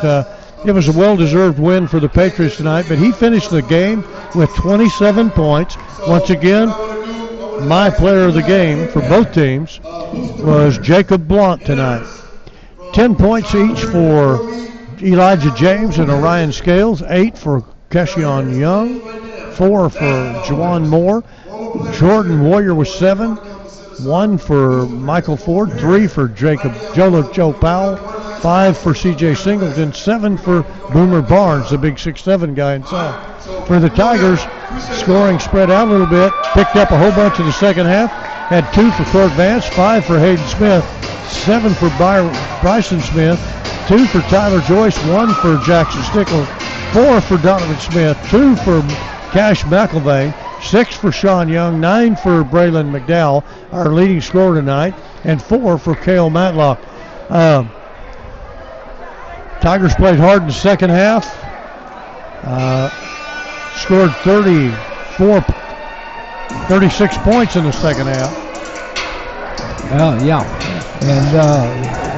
it was a well-deserved win for the Patriots tonight. But he finished the game with 27 points. Once again, my player of the game for both teams was Jacob Blunt tonight. 10 points each for Elijah James and Orion Scales, 8 for Keshion Young, 4 for Juwan Moore. Jordan Warrior was 7, 1 for Michael Ford, 3 for Joe Powell, 5 for C.J. Singleton, 7 for Boomer Barnes, the big 6'7" guy inside. For the Tigers, scoring spread out a little bit, picked up a whole bunch in the second half, had 2 for Court Vance, 5 for Hayden Smith, 7 for Bryson Smith, 2 for Tyler Joyce, 1 for Jackson Stickle, 4 for Donovan Smith, 2 for Cash McElvain, 6 for Sean Young, 9 for Braylon McDowell, our leading scorer tonight, and 4 for Cale Matlock. Tigers played hard in the second half, scored 36 points in the second half. Yeah, and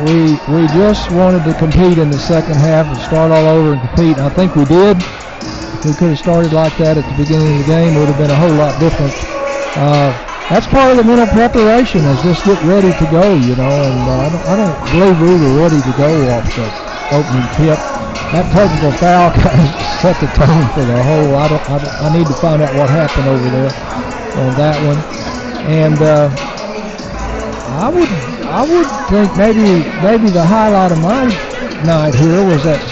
we just wanted to compete in the second half and start all over and compete, and I think we did. If we could have started like that at the beginning of the game, it would have been a whole lot different. That's part of the mental preparation, is just get ready to go, you know, and I don't believe we were ready to go off the opening tip. That technical foul kind of set the tone for the whole. I need to find out what happened over there on that one. And I would think maybe the highlight of my night here was that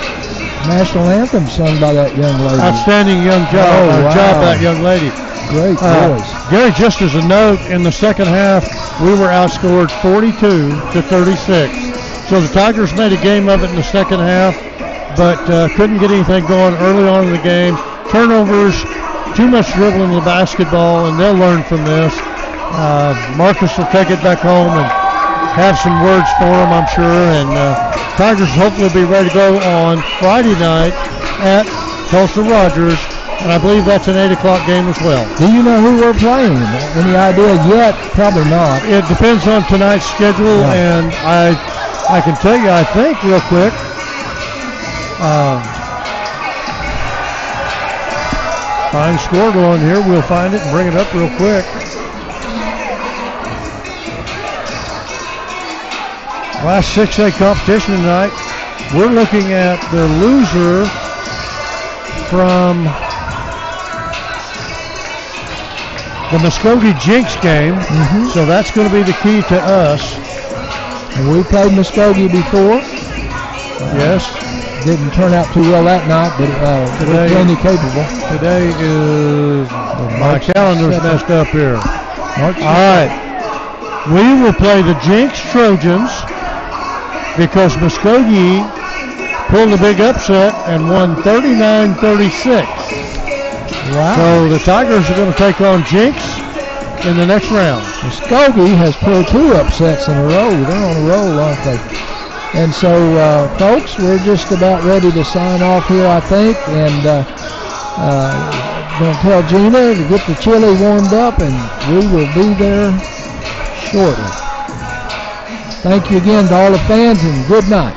national anthem sung by that young lady. Outstanding young job, job by that young lady. Great voice. Gary, just as a note, in the second half, we were outscored 42 to 36. So the Tigers made a game of it in the second half, but couldn't get anything going early on in the game. Turnovers, too much dribbling the basketball, and they'll learn from this. Marcus will take it back home and have some words for him, I'm sure. And Tigers hopefully will be ready to go on Friday night at Tulsa Rogers. And I believe that's an 8 o'clock game as well. Do you know who we're playing? Any idea yet? Probably not. It depends on tonight's schedule, and I can tell you, I think, real quick, Fine score going here. We'll find it and bring it up real quick. Last 6A competition tonight. We're looking at the loser from the Muskogee Jinx game. So that's going to be the key to us. And we played Muskogee before. Yes. Didn't turn out too well that night, but we're plenty capable. Today is, my calendar's messed up here. All right. We will play the Jinx Trojans because Muskogee pulled a big upset and won 39-36. Wow. So the Tigers are going to take on Jinx in the next round. Muskogee has pulled 2 upsets in a row. They're on a roll, aren't they? And so, folks, we're just about ready to sign off here, I think, and going to tell Gina to get the chili warmed up, and we will be there shortly. Thank you again to all the fans, and good night.